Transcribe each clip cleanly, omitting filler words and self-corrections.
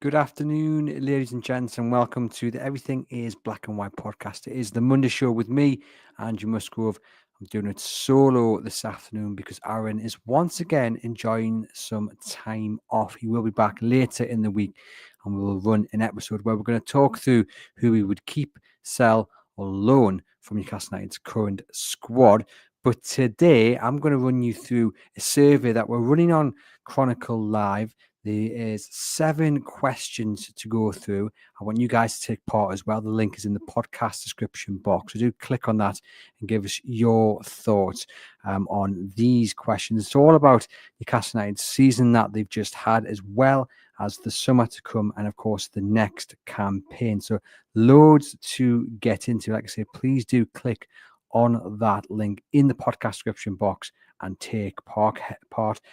Good afternoon, ladies and gents, and welcome to the Everything is Black and White podcast. It is the Monday show with me, Andrew Musgrove. I'm doing it solo this afternoon because Aaron is once again enjoying some time off. He will be back later in the week and we will run an episode where we're going to talk through who we would keep, sell, or loan from Newcastle United's current squad. But today, I'm going to run you through a survey that we're running on Chronicle Live. There is 7 questions to go through. I want you guys to take part as well. The link is in the podcast description box. So do click on that and give us your thoughts on these questions. It's all about Newcastle United's season that they've just had, as well as the summer to come and, of course, the next campaign. So loads to get into. Like I say, please do click on that link in the podcast description box and take part.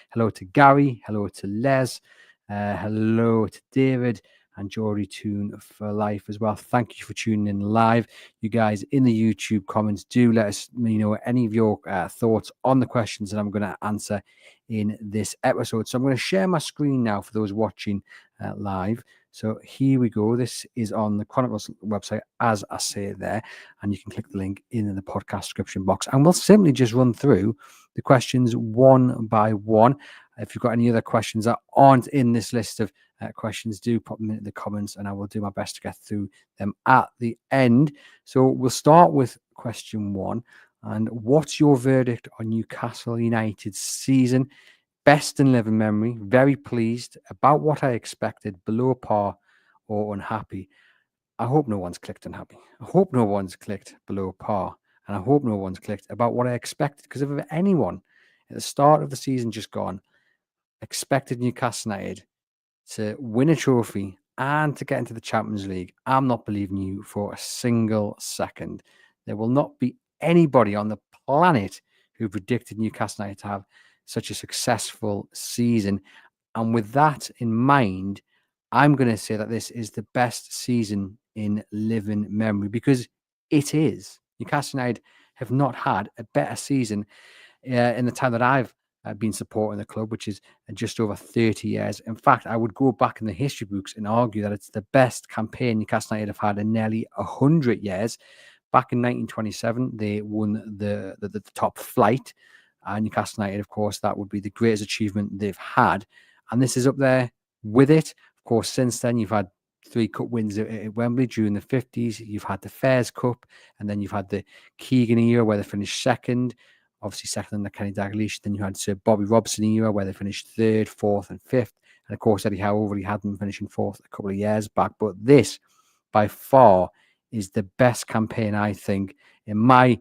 Hello to Gary. Hello to Les. Hello to David and Jory Tune for life as well. Thank you for tuning in live. You guys in the YouTube comments, do let us know any of your thoughts on the questions that I'm going to answer in this episode. So I'm going to share my screen now for those watching live. So here we go. This is on the Chronicles website, as I say there, and you can click the link in the podcast description box. And we'll simply just run through the questions one by one. If you've got any other questions that aren't in this list of questions, do pop them in the comments and I will do my best to get through them at the end. So we'll start with question 1. And what's your verdict on Newcastle United's season? Best in living memory, very pleased, about what I expected, below par or unhappy. I hope no one's clicked unhappy. I hope no one's clicked below par. And I hope no one's clicked about what I expected. Because if anyone at the start of the season just gone, expected Newcastle United to win a trophy and to get into the Champions League, I'm not believing you for a single second. There will not be anybody on the planet who predicted Newcastle United to have such a successful season. And with that in mind, I'm going to say that this is the best season in living memory, because it is. Newcastle United have not had a better season in the time that I've been supporting the club, which is just over 30 years. In fact, I would go back in the history books and argue that it's the best campaign Newcastle United have had in nearly 100 years. Back in 1927, they won the top flight. Newcastle United, of course, that would be the greatest achievement they've had. And this is up there with it. Of course, since then, you've had 3 cup wins at Wembley during the 50s. You've had the Fairs Cup, and then you've had the Keegan era where they finished second. Obviously, second in the Kenny Dalglish. Then you had Sir Bobby Robson era where they finished 3rd, 4th, and 5th. And of course, Eddie Howe already had them finishing 4th a couple of years back. But this, by far, is the best campaign, I think, in my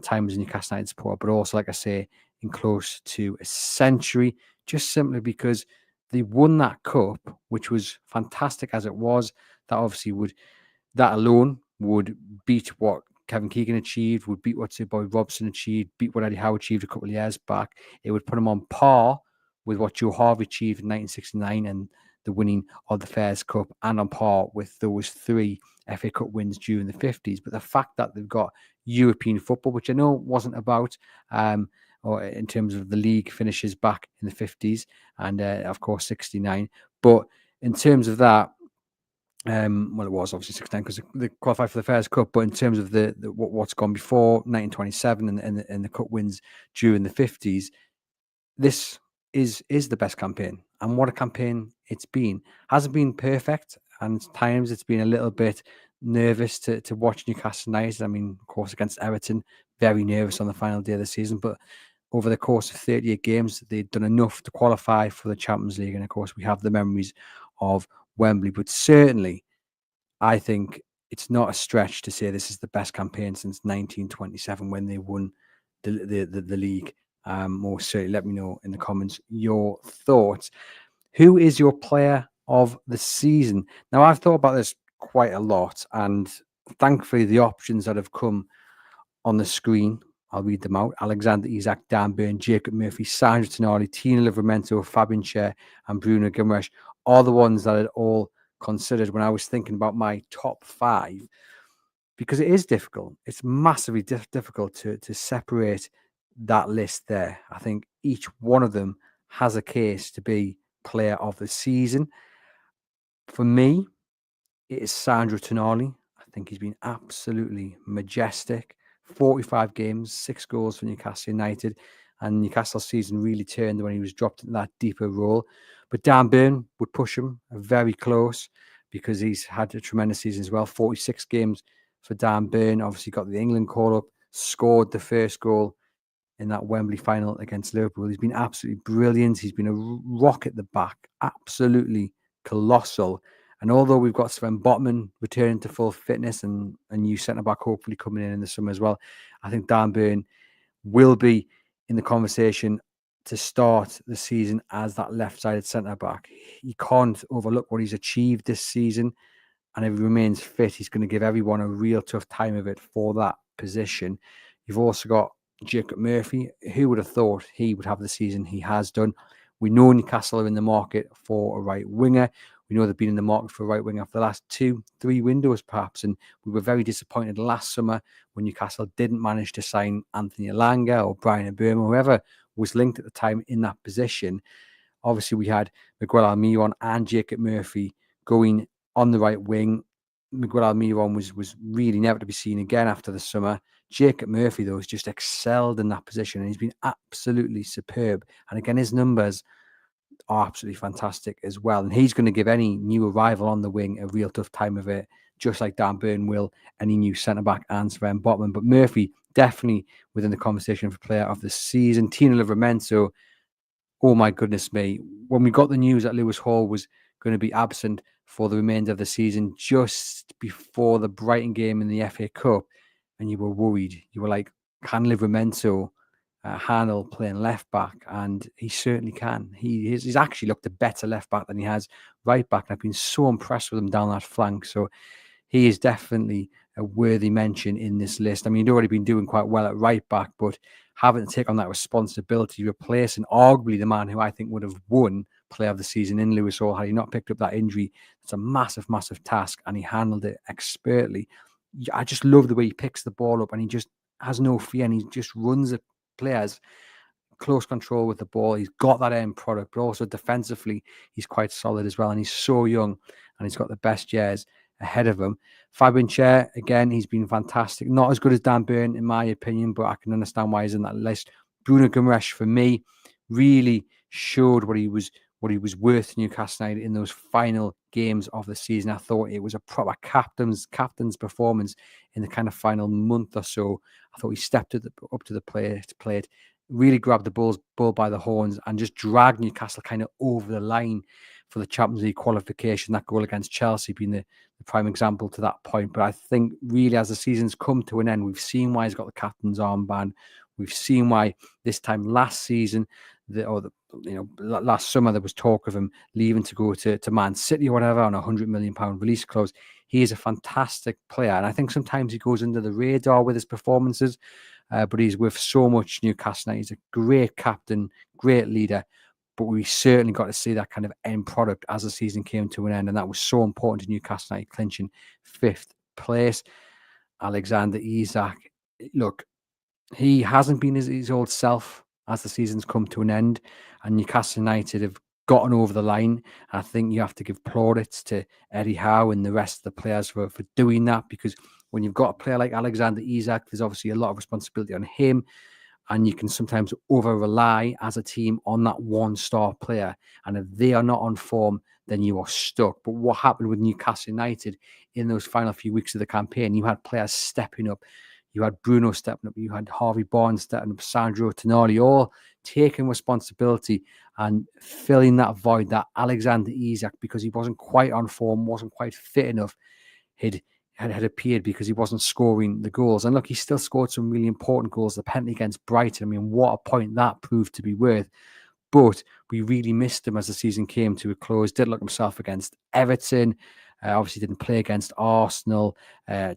time as a Newcastle United supporter, but also, like I say, in close to a century, just simply because they won that cup, which was fantastic as it was. That alone would beat what Kevin Keegan achieved, would beat what Sir Bobby Robson achieved, beat what Eddie Howe achieved a couple of years back. It would put him on par with what Joe Harvey achieved in 1969 and the winning of the Fairs Cup, and on par with those 3 FA Cup wins during the 50s. But the fact that they've got European football, which I know wasn't about, or in terms of the league finishes back in the 50s and, of course, 69. But in terms of that, well, it was obviously 69 because they qualified for the Fairs Cup, but in terms of what's gone before 1927 and the cup wins during the 50s, this is the best campaign. And what a campaign it's been. Hasn't been perfect, and at times it's been a little bit nervous to watch Newcastle United. I mean, of course, against Everton, very nervous on the final day of the season, but over the course of 38 games, they'd done enough to qualify for the Champions League. And of course, we have the memories of Wembley, but certainly I think it's not a stretch to say this is the best campaign since 1927 when they won the league. Most certainly, let me know in the comments your thoughts. Who is your player of the season? Now, I've thought about this quite a lot, and thankfully, the options that have come on the screen, I'll read them out: Alexander Isak, Dan Burn, Jacob Murphy, Sandro Tonali, Tino Livramento, Fabian Schär, and Bruno Guimaraes are the ones that I'd all considered when I was thinking about my top 5, because it is difficult. It's massively difficult to separate that list there. I think each one of them has a case to be player of the season. For me, it is Sandro Tonali. I think he's been absolutely majestic. 45 games, 6 goals for Newcastle United. And Newcastle's season really turned when he was dropped into that deeper role. But Dan Burn would push him very close because he's had a tremendous season as well. 46 games for Dan Burn. Obviously got the England call-up, scored the first goal in that Wembley final against Liverpool. He's been absolutely brilliant. He's been a rock at the back, absolutely colossal. And although we've got Sven Botman returning to full fitness and a new centre-back hopefully coming in the summer as well, I think Dan Burn will be in the conversation to start the season as that left-sided centre-back. You can't overlook what he's achieved this season. And if he remains fit, he's going to give everyone a real tough time of it for that position. You've also got Jacob Murphy. Who would have thought he would have the season he has done? We know Newcastle are in the market for a right winger. We know they've been in the market for a right winger for the last 2-3 windows, perhaps. And we were very disappointed last summer when Newcastle didn't manage to sign Anthony Elanga or Brian Mbeumo, whoever was linked at the time in that position. Obviously, we had Miguel Almiron and Jacob Murphy going on the right wing. Miguel Almiron was really never to be seen again after the summer. Jacob Murphy, though, has just excelled in that position, and he's been absolutely superb. And again, his numbers are absolutely fantastic as well. And he's going to give any new arrival on the wing a real tough time of it, just like Dan Burn will any new centre-back and Sven Botman. But Murphy, definitely within the conversation for player of the season. Tino Livramento, oh my goodness me. When we got the news that Lewis Hall was going to be absent for the remainder of the season, just before the Brighton game in the FA Cup, and you were worried, you were like, can Livramento handle playing left back? And he certainly can. He's actually looked a better left back than he has right back. And I've been so impressed with him down that flank. So he is definitely a worthy mention in this list. I mean, he'd already been doing quite well at right back, but having to take on that responsibility, replacing arguably the man who I think would have won player of the season in Lewis Hall had he not picked up that injury, it's a massive, massive task, and he handled it expertly. I just love the way he picks the ball up and he just has no fear and he just runs at players. Close control with the ball. He's got that end product, but also defensively, he's quite solid as well. And he's so young and he's got the best years ahead of him. Fabian Schär, again, he's been fantastic. Not as good as Dan Burn, in my opinion, but I can understand why he's in that list. Bruno Guimaraes, for me, really showed what he was worth to Newcastle United in those final games of the season. I thought it was a proper captain's performance in the kind of final month or so. I thought he stepped up to the plate, really grabbed the bull by the horns and just dragged Newcastle kind of over the line for the Champions League qualification. That goal against Chelsea being the prime example to that point. But I think really as the season's come to an end, we've seen why he's got the captain's armband. We've seen why this time last season, last summer, there was talk of him leaving to go to Man City or whatever on a £100 million release clause. He is a fantastic player. And I think sometimes he goes under the radar with his performances. But he's with so much Newcastle. He's a great captain, great leader. But we certainly got to see that kind of end product as the season came to an end. And that was so important to Newcastle United clinching 5th place. Alexander Isak, look, he hasn't been his old self as the season's come to an end. And Newcastle United have gotten over the line. I think you have to give plaudits to Eddie Howe and the rest of the players for doing that, because when you've got a player like Alexander Isak, there's obviously a lot of responsibility on him, and you can sometimes over-rely as a team on that one-star player. And if they are not on form, then you are stuck. But what happened with Newcastle United in those final few weeks of the campaign, you had players stepping up. You had Bruno stepping up. You had Harvey Barnes stepping up, Sandro Tonali, all taking responsibility and filling that void that Alexander Isak, because he wasn't quite on form, wasn't quite fit enough, had appeared because he wasn't scoring the goals. And look, he still scored some really important goals. The penalty against Brighton, I mean, what a point that proved to be worth. But we really missed him as the season came to a close. Did look himself against Everton. Obviously didn't play against Arsenal.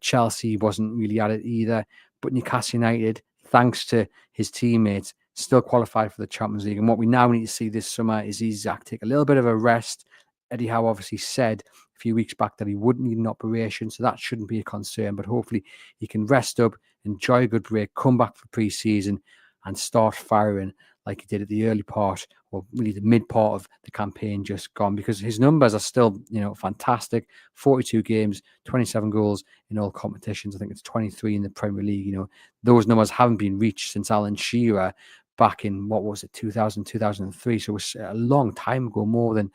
Chelsea wasn't really at it either. But Newcastle United, thanks to his teammates, still qualified for the Champions League. And what we now need to see this summer is Isak take a little bit of a rest. Eddie Howe obviously said a few weeks back that he wouldn't need an operation, so that shouldn't be a concern. But hopefully he can rest up, enjoy a good break, come back for pre-season, and start firing like he did at the early part, or really the mid part of the campaign just gone, because his numbers are still, fantastic. 42 games, 27 goals in all competitions. I think it's 23 in the Premier League. Those numbers haven't been reached since Alan Shearer back in, what was it, 2000, 2003. So it was a long time ago, more than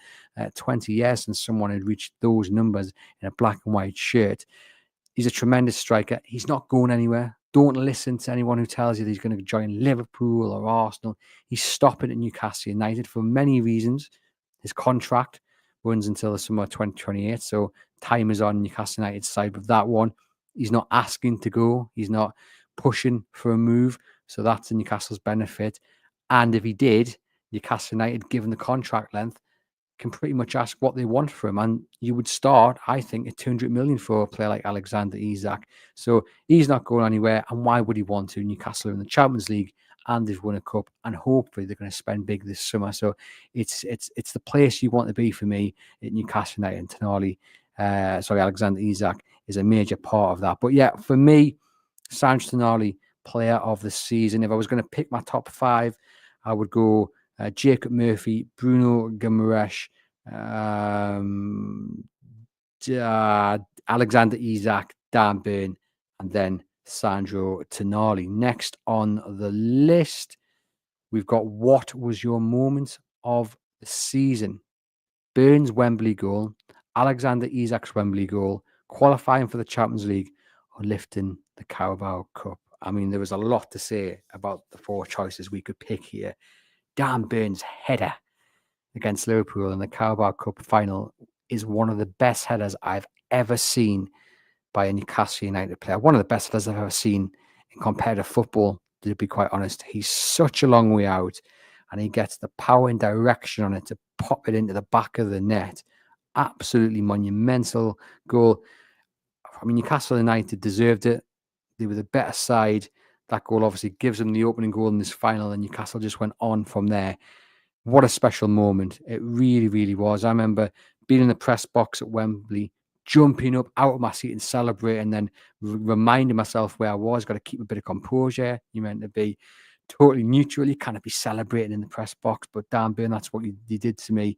20 years since someone had reached those numbers in a black and white shirt. He's a tremendous striker. He's not going anywhere. Don't listen to anyone who tells you that he's going to join Liverpool or Arsenal. He's stopping at Newcastle United for many reasons. His contract runs until the summer of 2028, so time is on Newcastle United's side with that one. He's not asking to go. He's not pushing for a move, so that's in Newcastle's benefit. And if he did, Newcastle United, given the contract length, can pretty much ask what they want for him, and you would start, I think, at 200 million for a player like Alexander Isak. So he's not going anywhere, and why would he want to? Newcastle are in the Champions League, and they've won a cup, and hopefully they're going to spend big this summer. So it's the place you want to be for me at Newcastle United. And Alexander Isak is a major part of that. But yeah, for me, Sanj Tonali, player of the season. If I was going to pick my top 5, I would go Jacob Murphy, Bruno Guimaraes, Alexander Isak, Dan Burn, and then Sandro Tonali. Next on the list, we've got what was your moment of the season? Burns' Wembley goal, Alexander Isak's Wembley goal, qualifying for the Champions League, or lifting the Carabao Cup. I mean, there was a lot to say about the 4 choices we could pick here. Dan Burns' header against Liverpool in the Carabao Cup final is one of the best headers I've ever seen by a Newcastle United player. One of the best headers I've ever seen in competitive football, to be quite honest. He's such a long way out, and he gets the power and direction on it to pop it into the back of the net. Absolutely monumental goal. I mean, Newcastle United deserved it. They were the better side. That goal obviously gives them the opening goal in this final, and Newcastle just went on from there. What a special moment. It really, really was. I remember being in the press box at Wembley, jumping up out of my seat and celebrating, and then reminding myself where I was. Got to keep a bit of composure. You're meant to be totally neutral. You can't be celebrating in the press box, but Dan Burn, that's what he did to me.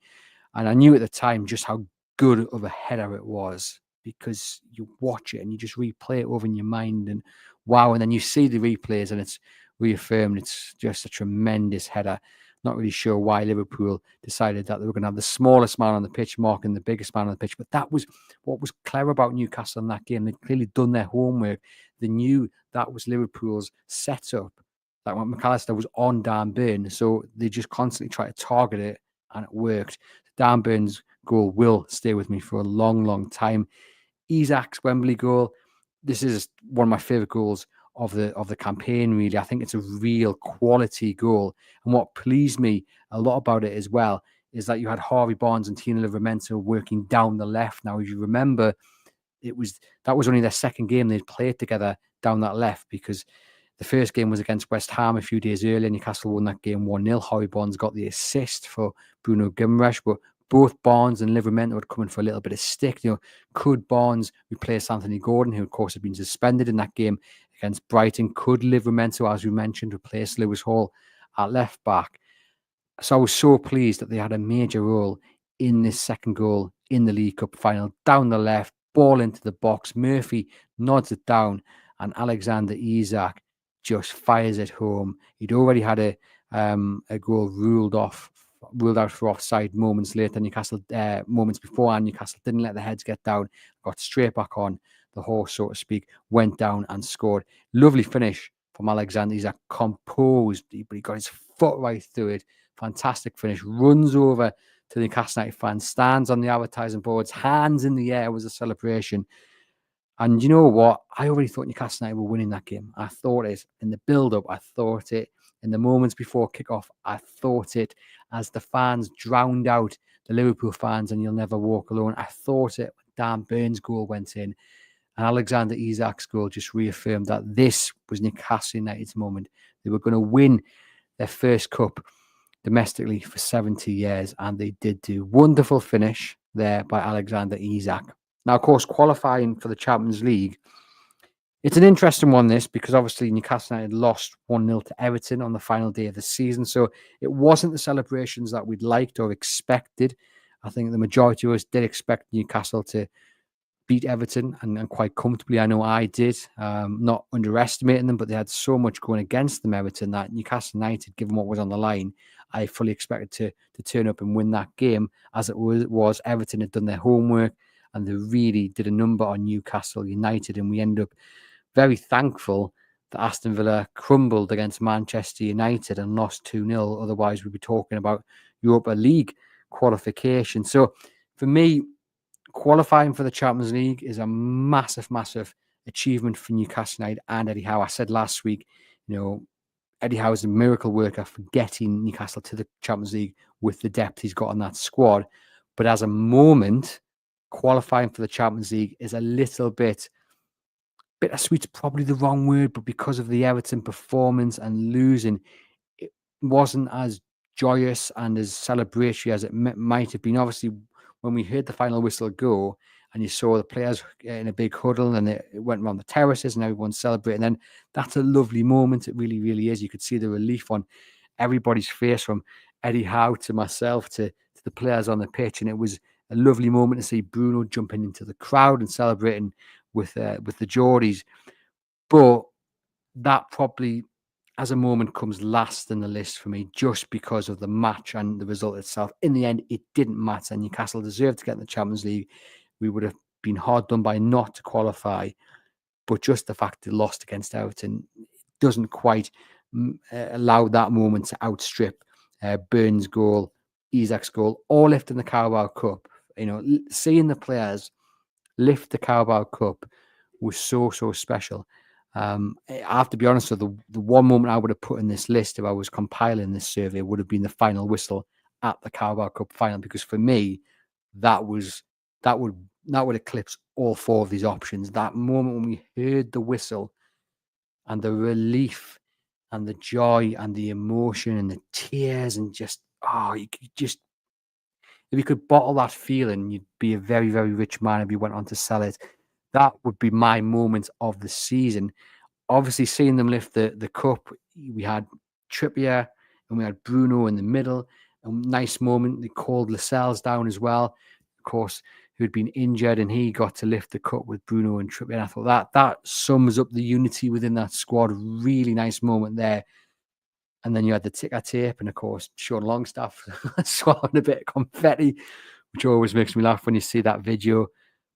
And I knew at the time just how good of a header it was, because you watch it and you just replay it over in your mind, and wow, and then you see the replays and it's reaffirmed. It's just a tremendous header. Not really sure why Liverpool decided that they were going to have the smallest man on the pitch marking the biggest man on the pitch, but that was what was clever about Newcastle in that game. They'd clearly done their homework. They knew that was Liverpool's setup, that when McAllister was on Dan Burn, so they just constantly tried to target it, and it worked. Dan Burn's goal will stay with me for a long, long time. Isak's Wembley goal, this is one of my favourite goals of the campaign, really. I think it's a real quality goal. And what pleased me a lot about it as well is that you had Harvey Barnes and Tino Livramento working down the left. Now, if you remember, that was only their second game they'd played together down that left, because the first game was against West Ham a few days earlier. Newcastle won that game 1-0. Harvey Barnes got the assist for Bruno Guimaraes, but both Barnes and Livramento had come in for a little bit of stick. Could Barnes replace Anthony Gordon, who of course had been suspended in that game against Brighton? Could Livramento, as we mentioned, replace Lewis Hall at left back? So I was so pleased that they had a major role in this second goal in the League Cup final. Down the left, ball into the box. Murphy nods it down, and Alexander Isak just fires it home. He'd already had a goal ruled out for offside moments later. Newcastle, moments before, and Newcastle didn't let the heads get down, got straight back on the horse, so to speak, went down and scored. Lovely finish from Alexander Isak, composed, but he got his foot right through it. Fantastic finish. Runs over to the Newcastle United fans, stands on the advertising boards, hands in the air was a celebration. And you know what? I already thought Newcastle United were winning that game. I thought it in the build-up. I thought it in the moments before kickoff. I thought it as the fans drowned out the Liverpool fans and You'll Never Walk Alone. I thought it when Dan Burns' goal went in. And Alexander Isak's goal just reaffirmed that this was Newcastle United's moment. They were going to win their first cup domestically for 70 years, and they did do. Wonderful finish there by Alexander Isak. Now, of course, qualifying for the Champions League It's an interesting one, this, because obviously Newcastle United lost 1-0 to Everton on the final day of the season. So it wasn't the celebrations that we'd liked or expected. I think the majority of us did expect Newcastle to beat Everton and quite comfortably. I know I did, not underestimating them, but they had so much going against them, Everton, that Newcastle United, given what was on the line, I fully expected to turn up and win that game. As it was Everton had done their homework and they really did a number on Newcastle United, and we ended up very thankful that Aston Villa crumbled against Manchester United and lost 2-0. Otherwise, we'd be talking about Europa League qualification. So for me, qualifying for the Champions League is a massive, massive achievement for Newcastle United and Eddie Howe. I said last week, Eddie Howe is a miracle worker for getting Newcastle to the Champions League with the depth he's got on that squad. But as a moment, qualifying for the Champions League is a little bit bittersweet's probably the wrong word, but because of the Everton performance and losing, it wasn't as joyous and as celebratory as it might have been. Obviously, when we heard the final whistle go and you saw the players in a big huddle and it went around the terraces and everyone's celebrating, then that's a lovely moment. It really, really is. You could see the relief on everybody's face, from Eddie Howe to myself to the players on the pitch. And it was a lovely moment to see Bruno jumping into the crowd and celebrating with the Geordies. But that probably, as a moment, comes last in the list for me, just because of the match and the result itself. In the end, it didn't matter. Newcastle deserved to get in the Champions League. We would have been hard done by not to qualify, but just the fact they lost against Everton doesn't quite allow that moment to outstrip Burns' goal, Isak's goal, or lifting the Carabao Cup. Seeing the players lift the Carabao Cup was so, so special. I have to be honest with you, the one moment I would have put in this list if I was compiling this survey would have been the final whistle at the Carabao Cup final, because for me, that would eclipse all four of these options. That moment when we heard the whistle and the relief and the joy and the emotion and the tears and just, if you could bottle that feeling, you'd be a very, very rich man if you went on to sell it. That would be my moment of the season. Obviously, seeing them lift the cup, we had Trippier and we had Bruno in the middle. A nice moment. They called Lascelles down as well, of course, who'd been injured, and he got to lift the cup with Bruno and Trippier. And I thought that sums up the unity within that squad. Really nice moment there. And then you had the ticker tape, and of course, Sean Longstaff swallowing a bit of confetti, which always makes me laugh when you see that video.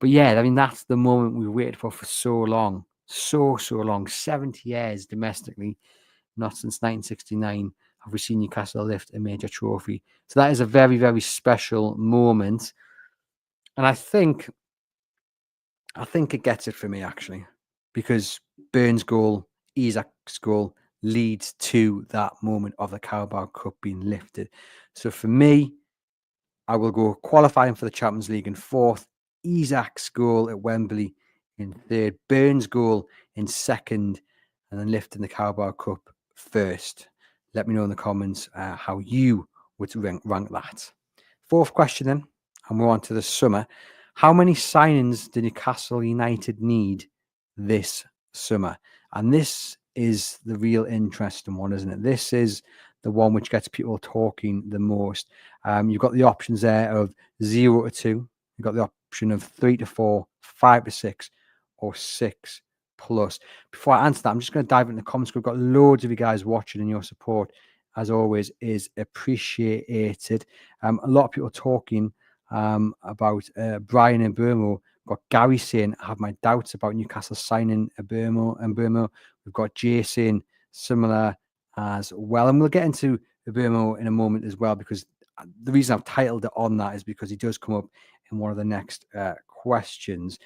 But yeah, I mean, that's the moment we waited for so long. So long. 70 years domestically. Not since 1969 have we seen Newcastle lift a major trophy. So that is a very, very special moment. And I think it gets it for me, actually, because Burns' goal, Isak's goal, leads to that moment of the Carabao Cup being lifted. So for me, I will go qualifying for the Champions League in fourth, Isak's goal at Wembley in third, Burns' goal in second, and then lifting the Carabao Cup first. Let me know in the comments how you would rank that. Fourth question then, and we're on to the summer. How many signings do Newcastle United need this summer? And this is the real interesting one, isn't it? This is the one which gets people talking the most. You've got the options there of 0 to 2. You've got the option of 3 to 4, 5 to 6, or 6 plus. Before I answer that, I'm just going to dive into the comments. We've got loads of you guys watching, and your support, as always, is appreciated. A lot of people talking about Brian and Mbeumo. We've got Gary saying, I have my doubts about Newcastle signing Mbeumo. We've got Jay saying similar as well. And we'll get into Mbeumo in a moment as well, because the reason I've titled it on that is because he does come up in one of the next questions.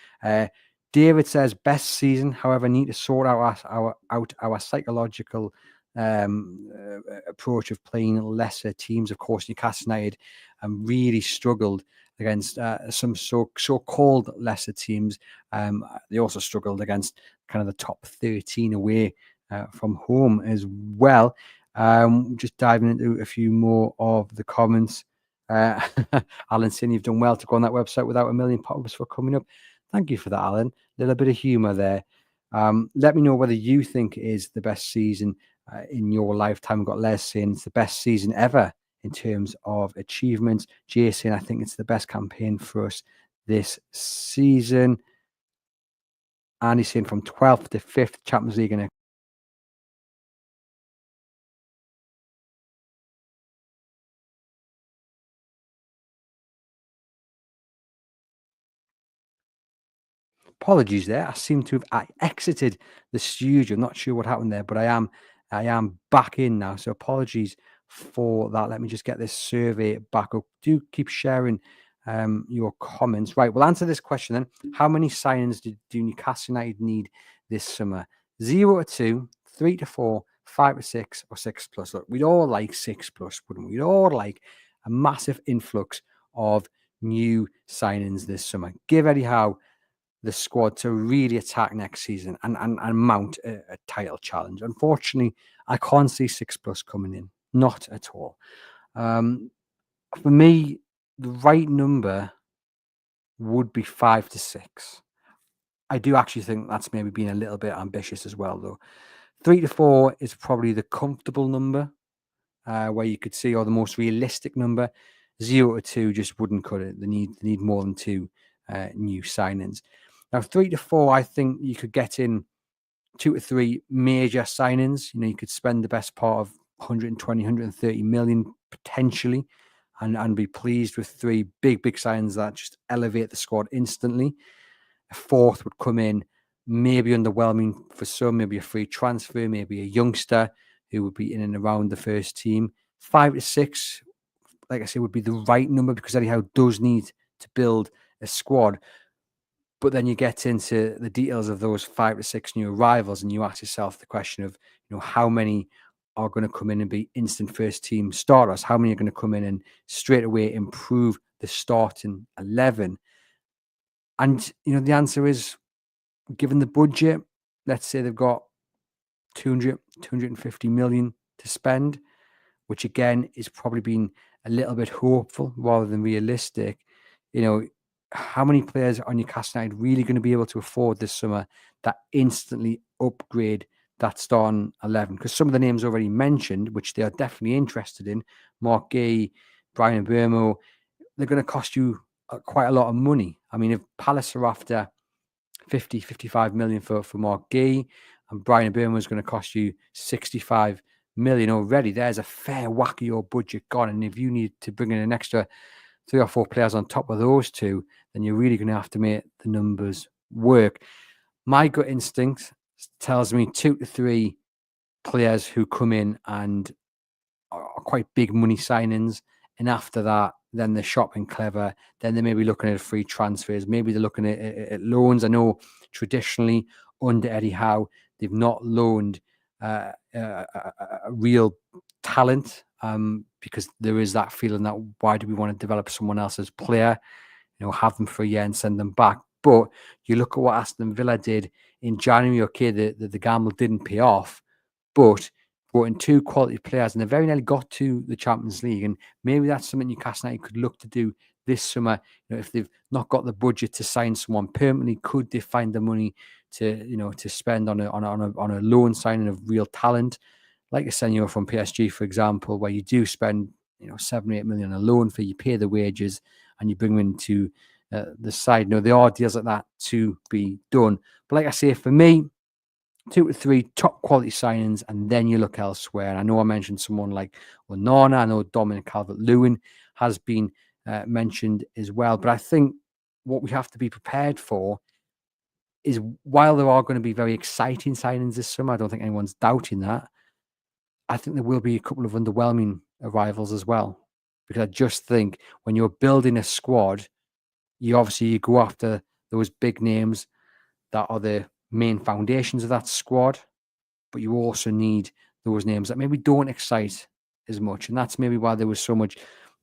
David says, best season, however, need to sort out our psychological approach of playing lesser teams. Of course, Newcastle United really struggled against some so-called lesser teams. They also struggled against kind of the top 13 away from home as well. Just diving into a few more of the comments. Alan saying, you've done well to go on that website without a million pop-ups for coming up. Thank you for that, Alan. A little bit of humour there. Let me know whether you think it is the best season in your lifetime. We've got Les saying it's the best season ever in terms of achievements. Jay saying I think it's the best campaign for us this season. Andy saying from 12th to 5th Champions League in a apologies there. I seem to have exited the studio. Not sure what happened there, but I am back in now. So apologies for that. Let me just get this survey back up. Do keep sharing your comments. Right, we'll answer this question then. How many signings do Newcastle United need this summer? 0 to 2, 3 to 4, 5 to 6, or 6 plus. Look, we'd all like 6 plus, wouldn't we? We'd all like a massive influx of new signings this summer. Give Eddie Howe the squad to really attack next season and mount a title challenge. Unfortunately, I can't see 6 plus coming in, not at all. For me, the right number would be 5 to 6. I do actually think that's maybe being a little bit ambitious as well, though. 3 to 4 is probably the comfortable number where you could see, or the most realistic number. 0 to 2 just wouldn't cut it. They need more than 2 new signings. Now, 3 to 4, I think you could get in 2 to 3 major signings. You could spend the best part of 120, 130 million potentially and be pleased with 3 big signings that just elevate the squad instantly. A fourth would come in, maybe underwhelming for some, maybe a free transfer, maybe a youngster who would be in and around the first team. 5 to 6, like I say, would be the right number because Eddie Howe does need to build a squad. But then you get into the details of those 5 to 6 new arrivals, and you ask yourself the question of, how many are going to come in and be instant first team starters? How many are going to come in and straight away improve the starting 11? And, the answer is, given the budget, let's say they've got 200, 250 million to spend, which again is probably being a little bit hopeful rather than realistic. How many players are Newcastle United really going to be able to afford this summer that instantly upgrade that starting 11? Because some of the names already mentioned, which they are definitely interested in, Mark Gay, Brian Mbeumo, they're going to cost you quite a lot of money. I mean, if Palace are after 50, 55 million for Mark Gay, and Brian Mbeumo is going to cost you 65 million already, there's a fair whack of your budget gone. And if you need to bring in an extra 3 or 4 players on top of those 2, then you're really going to have to make the numbers work. My gut instinct tells me 2 to 3 players who come in and are quite big money signings. And after that, then they're shopping clever. Then they may be looking at free transfers. Maybe they're looking at loans. I know traditionally under Eddie Howe, they've not loaned a real talent because there is that feeling that why do we want to develop someone else's player? Have them for a year and send them back. But you look at what Aston Villa did in January. Okay, the gamble didn't pay off, but brought in 2 quality players and they very nearly got to the Champions League. And maybe that's something Newcastle United could look to do this summer. If they've not got the budget to sign someone permanently, could they find the money to spend on a loan signing of real talent, like I said, from PSG, for example, where you do spend 7 or 8 million on a loan for, you pay the wages and you bring them into the side. There are deals like that to be done. But like I say, for me, 2 to 3 top quality signings, and then you look elsewhere. And I know I mentioned someone like Onana. I know Dominic Calvert-Lewin has been mentioned as well. But I think what we have to be prepared for is, while there are going to be very exciting signings this summer, I don't think anyone's doubting that, I think there will be a couple of underwhelming arrivals as well. Because I just think when you're building a squad, you go after those big names that are the main foundations of that squad, but you also need those names that maybe don't excite as much. And that's maybe why there was so much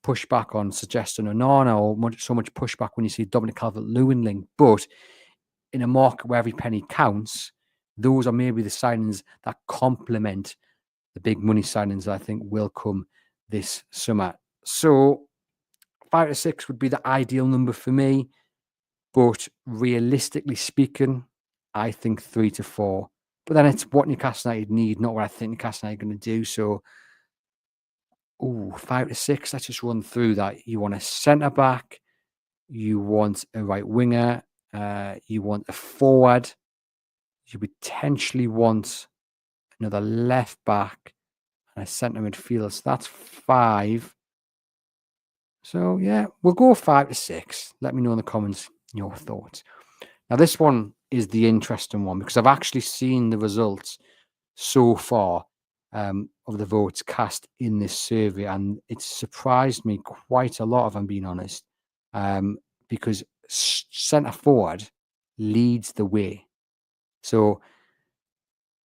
pushback on suggesting Onana, or so much pushback when you see Dominic Calvert-Lewin link. But in a market where every penny counts, those are maybe the signings that complement the big money signings that I think will come this summer. So 5 to 6 would be the ideal number for me. But realistically speaking, I think 3 to 4. But then it's what Newcastle United need, not what I think Newcastle United are going to do. So, 5 to 6. Let's just run through that. You want a centre back, you want a right winger, you want a forward, you potentially want another left back and a centre midfielder. So that's 5. So yeah, we'll go 5 to 6. Let me know in the comments your thoughts. Now, this one is the interesting one because I've actually seen the results so far of the votes cast in this survey, and it's surprised me quite a lot, if I'm being honest, because centre forward leads the way. So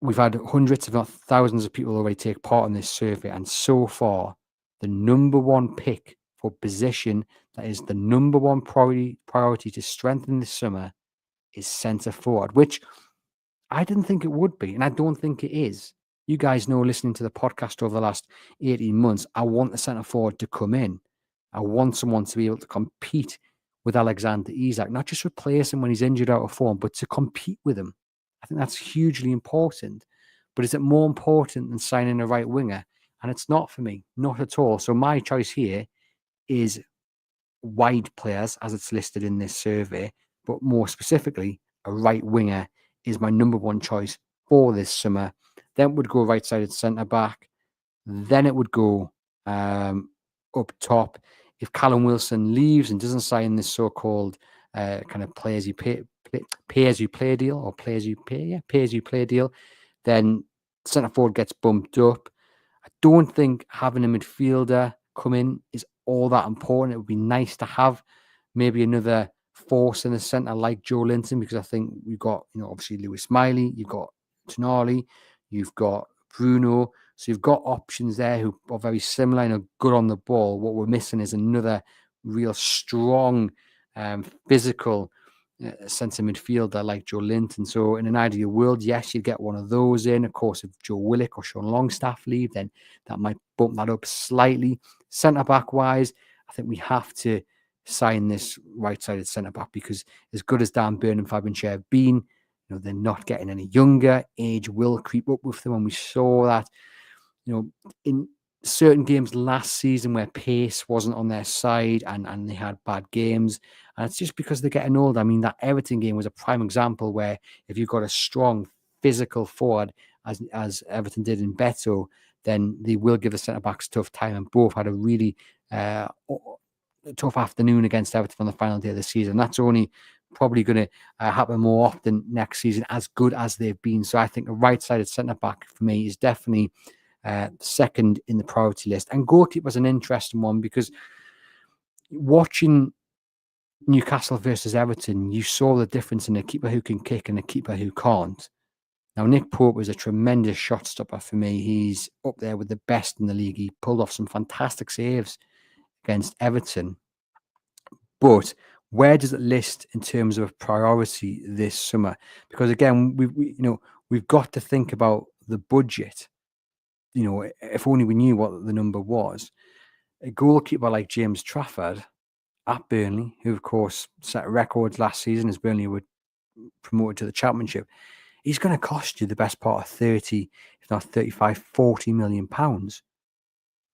we've had hundreds, if not thousands, of people already take part in this survey, and so far, the number one pick for position that is the number one priority to strengthen this summer is centre forward, which I didn't think it would be, and I don't think it is. You guys know, listening to the podcast over the last 18 months, I want the centre forward to come in. I want someone to be able to compete with Alexander Isak, not just replace him when he's injured out of form, but to compete with him. I think that's hugely important. But is it more important than signing a right winger? And it's not for me, not at all. So my choice here is wide players, as it's listed in this survey, but more specifically, a right winger is my number one choice for this summer. Then it would go right-sided centre back. Then it would go up top. If Callum Wilson leaves and doesn't sign this so-called kind of pay as you play deal, or pay as you play deal, then centre forward gets bumped up. I don't think having a midfielder come in is all that important. It would be nice to have maybe another force in the centre like Joe Linton, because I think we've got, obviously Lewis Miley, you've got Tonali, you've got Bruno. So you've got options there who are very similar and are good on the ball. What we're missing is another real strong, physical centre midfielder like Joe Linton. So in an ideal world, yes, you'd get one of those in. Of course, if Joe Willock or Sean Longstaff leave, then that might bump that up slightly. Centre back wise, I think we have to sign this right-sided centre back, because as good as Dan Burn and Fabian Schär have been, they're not getting any younger. Age will creep up with them, and we saw that, in certain games last season where pace wasn't on their side and they had bad games. And it's just because they're getting older. I mean, that Everton game was a prime example where if you've got a strong physical forward, as Everton did in Beto, then they will give the centre-backs a tough time. And both had a really tough afternoon against Everton on the final day of the season. That's only probably going to happen more often next season, as good as they've been. So I think a right-sided centre-back for me is definitely second in the priority list. And goalkeeper is an interesting one, because watching Newcastle versus Everton, you saw the difference in a keeper who can kick and a keeper who can't. Now, Nick Pope is a tremendous shot stopper for me. He's up there with the best in the league. He pulled off some fantastic saves against Everton. But where does it list in terms of priority this summer? Because again, we've got to think about the budget. If only we knew what the number was. A goalkeeper like James Trafford at Burnley, who of course set records last season as Burnley were promoted to the Championship, he's going to cost you the best part of 30, if not 35, 40 million pounds.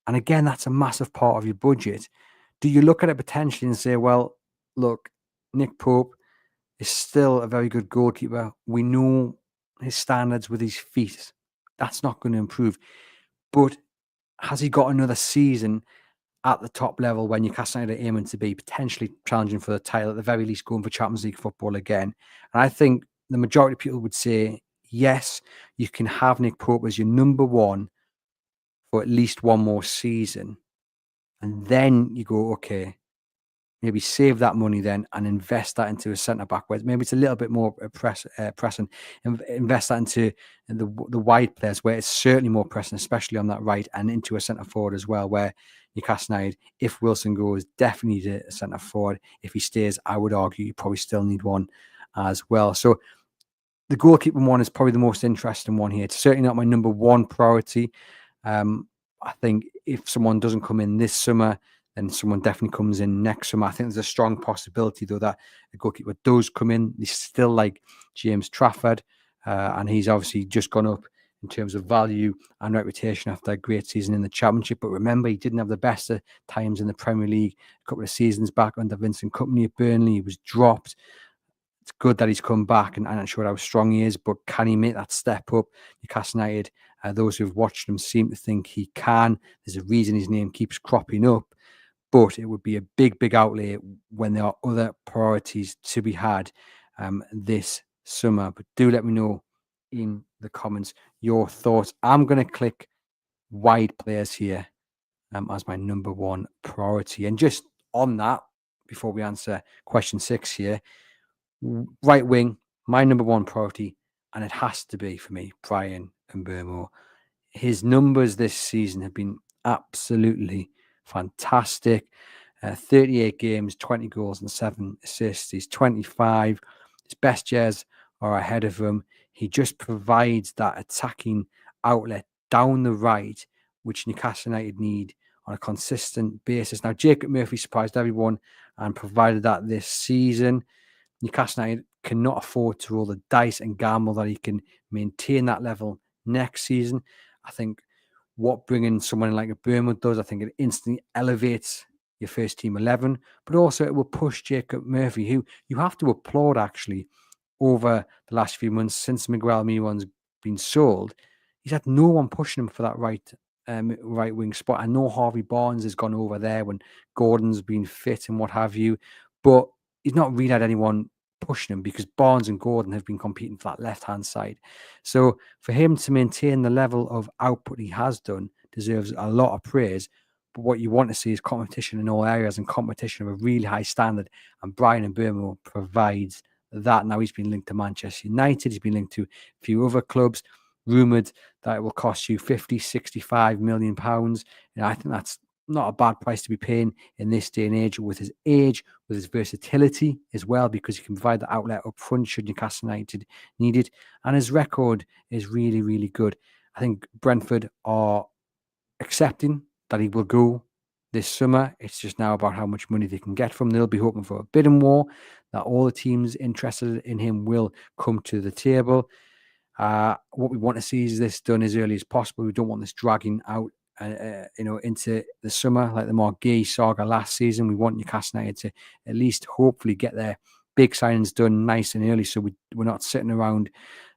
And again, that's a massive part of your budget. Do you look at it potentially and say, well, look, Nick Pope is still a very good goalkeeper. We know his standards with his feet. That's not going to improve. But has he got another season at the top level when Newcastle United are aiming to be potentially challenging for the title, at the very least going for Champions League football again? And I think the majority of people would say, yes, you can have Nick Pope as your number one for at least one more season. And then you go, okay, maybe save that money then and invest that into a centre-back, where maybe it's a little bit more pressing. Invest that into the wide players, where it's certainly more pressing, especially on that right, and into a centre-forward as well, where Newcastle United, if Wilson goes, definitely need a centre-forward. If he stays, I would argue you probably still need one as well. So the goalkeeper one is probably the most interesting one here. It's certainly not my number one priority. I think if someone doesn't come in this summer, then someone definitely comes in next summer. I think there's a strong possibility, though, that a goalkeeper does come in. They still like James Trafford, and he's obviously just gone up in terms of value and reputation after a great season in the Championship. But remember, he didn't have the best of times in the Premier League a couple of seasons back under Vincent Kompany at Burnley. He was dropped. It's good that he's come back, and I'm not sure how strong he is, but can he make that step up? Newcastle United, those who've watched him seem to think he can. There's a reason his name keeps cropping up, but it would be a big, big outlay when there are other priorities to be had this summer. But do let me know in the comments your thoughts. I'm going to click wide players here as my number one priority. And just on that, before we answer question 6 here, right wing, my number one priority, and it has to be for me, Bryan Mbeumo. His numbers this season have been absolutely fantastic. 38 games, 20 goals and 7 assists. He's 25. His best years are ahead of him. He just provides that attacking outlet down the right, which Newcastle United need on a consistent basis. Now, Jacob Murphy surprised everyone and provided that this season. Newcastle United cannot afford to roll the dice and gamble that he can maintain that level next season. I think what bringing someone like a Mbeumo does, I think it instantly elevates your first team 11, but also it will push Jacob Murphy, who you have to applaud actually over the last few months since Miguel Almiron's been sold. He's had no one pushing him for that right wing spot. I know Harvey Barnes has gone over there when Gordon's been fit and what have you, but he's not really had anyone pushing him because Barnes and Gordon have been competing for that left-hand side. So for him to maintain the level of output he has done deserves a lot of praise. But what you want to see is competition in all areas and competition of a really high standard. And Bryan Mbeumo provides that. Now he's been linked to Manchester United. He's been linked to a few other clubs, rumoured that it will cost you 50, 65 million pounds. And I think that's not a bad price to be paying in this day and age with his versatility as well, because he can provide the outlet up front should Newcastle United need it. And his record is really, really good. I think Brentford are accepting that he will go this summer. It's just now about how much money they can get from him. They'll be hoping for a bidding war, that all the teams interested in him will come to the table. What we want to see is this done as early as possible. We don't want this dragging out into the summer like the Margay saga last season. We want Newcastle United to at least hopefully get their big signings done nice and early, so we're not sitting around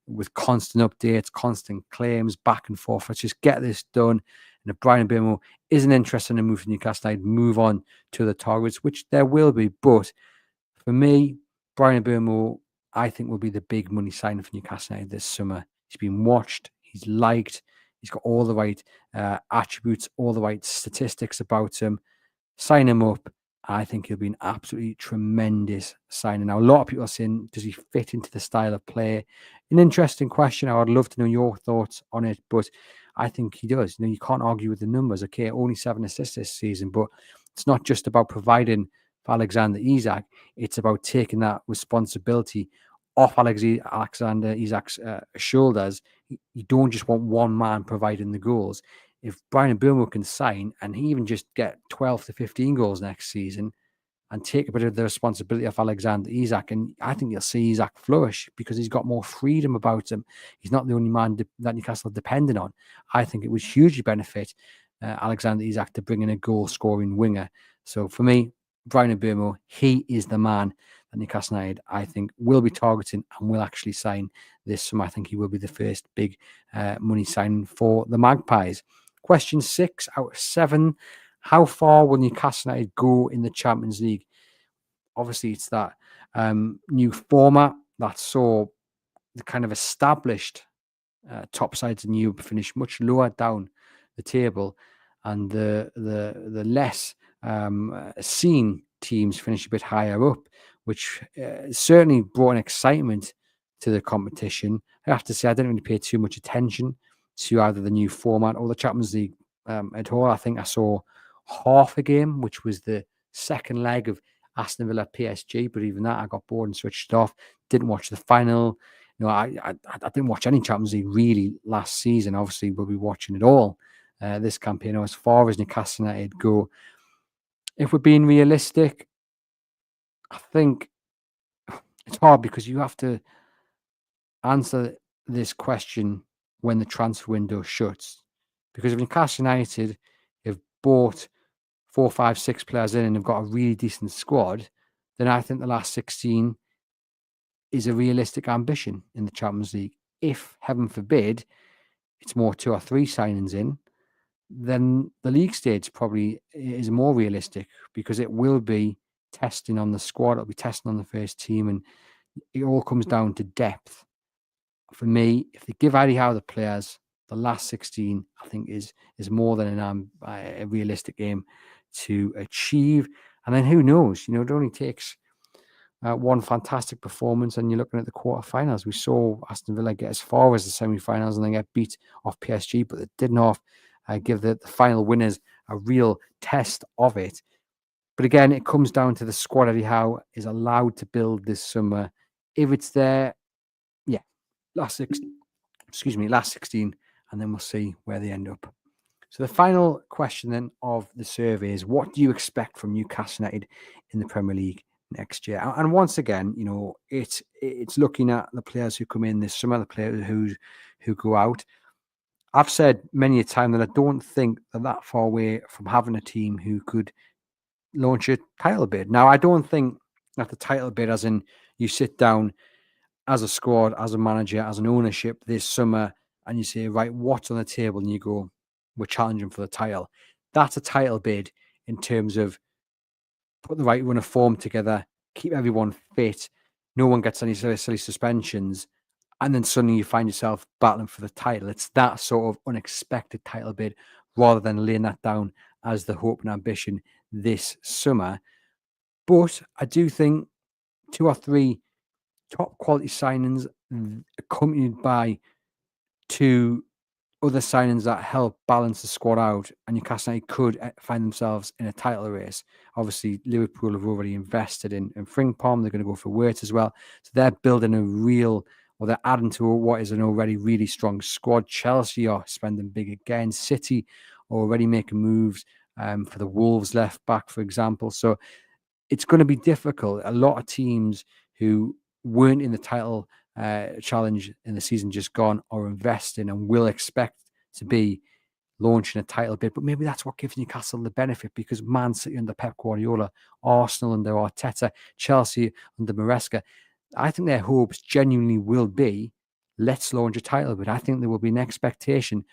with constant updates, constant claims back and forth. Let's just get this done. And if Bryan Mbeumo isn't interested in a move to Newcastle United, move on to the targets, which there will be. But for me, Bryan Mbeumo, I think, will be the big money signing for Newcastle United this summer. He's been watched, he's liked, he's got all the right attributes, all the right statistics about him. Sign him up. I think he'll be an absolutely tremendous signing. Now, a lot of people are saying, does he fit into the style of play? An interesting question. I would love to know your thoughts on it, but I think he does. You can't argue with the numbers. Okay, only 7 assists this season, but it's not just about providing for Alexander Isak. It's about taking that responsibility off Alexander Isak's shoulders. You don't just want one man providing the goals. If Bryan Mbeumo can sign and he even just get 12 to 15 goals next season and take a bit of the responsibility off Alexander Isak, and I think you'll see Isak flourish because he's got more freedom about him. He's not the only man that Newcastle are depending on. I think it would hugely benefit Alexander Isak to bring in a goal-scoring winger. So for me, Bryan Mbeumo, he is the man that Newcastle United, I think, will be targeting and will actually sign this summer. I think he will be the first big money signing for the Magpies. Question 6 out of 7. How far will Newcastle United go in the Champions League? Obviously, it's that new format that saw the kind of established top sides in Europe finish much lower down the table, and the less seen teams finish a bit higher up, which certainly brought an excitement to the competition. I have to say, I didn't really pay too much attention to either the new format or the Champions League at all. I think I saw half a game, which was the second leg of Aston Villa PSG, but even that I got bored and switched off. Didn't watch the final. I didn't watch any Champions League really last season. Obviously, we'll be watching it all this campaign. As far as Newcastle United go, If we're being realistic, I think it's hard because you have to answer this question when the transfer window shuts. Because if Newcastle United have bought 4, 5, 6 players in and have got a really decent squad, then I think the last 16 is a realistic ambition in the Champions League. If, heaven forbid, it's more 2 or 3 signings in, then the league stage probably is more realistic because it will be testing on the squad, it'll be testing on the first team, and it all comes down to depth. For me, if they give Eddie Howe the players, the last 16, I think is more than a realistic aim to achieve. And then who knows? You know, it only takes one fantastic performance, and you're looking at the quarterfinals. We saw Aston Villa get as far as the semi-finals and then get beat off PSG, but it did not give the final winners a real test of it. But again, it comes down to the squad Eddie Howe is allowed to build this summer. If it's there, yeah, last 16, and then we'll see where they end up. So the final question then of the survey is, what do you expect from Newcastle United in the Premier League next year? And once again, you know, it's looking at the players who come in this summer, the players who go out. I've said many a time that I don't think they're that far away from having a team who could launch a title bid. Now, I don't think that the title bid, as in you sit down as a squad, as a manager, as an ownership this summer, and you say, right, what's on the table? And you go, we're challenging for the title. That's a title bid in terms of put the right run of form together, keep everyone fit, no one gets any silly suspensions, and then suddenly you find yourself battling for the title. It's that sort of unexpected title bid rather than laying that down as the hope and ambition this summer. But I do think 2 or 3 top quality signings accompanied by 2 other signings that help balance the squad out, and Newcastle United could find themselves in a title race. Obviously, Liverpool have already invested in Frimpong. They're going to go for Wirtz as well. So they're building they're adding to what is an already really strong squad. Chelsea are spending big again. City are already making moves for the Wolves left back, for example. So it's going to be difficult. A lot of teams who weren't in the title challenge in the season just gone are investing and will expect to be launching a title bid. But maybe that's what gives Newcastle the benefit, because Man City under Pep Guardiola, Arsenal under Arteta, Chelsea under Maresca, I think their hopes genuinely will be, let's launch a title bid. I think there will be an expectation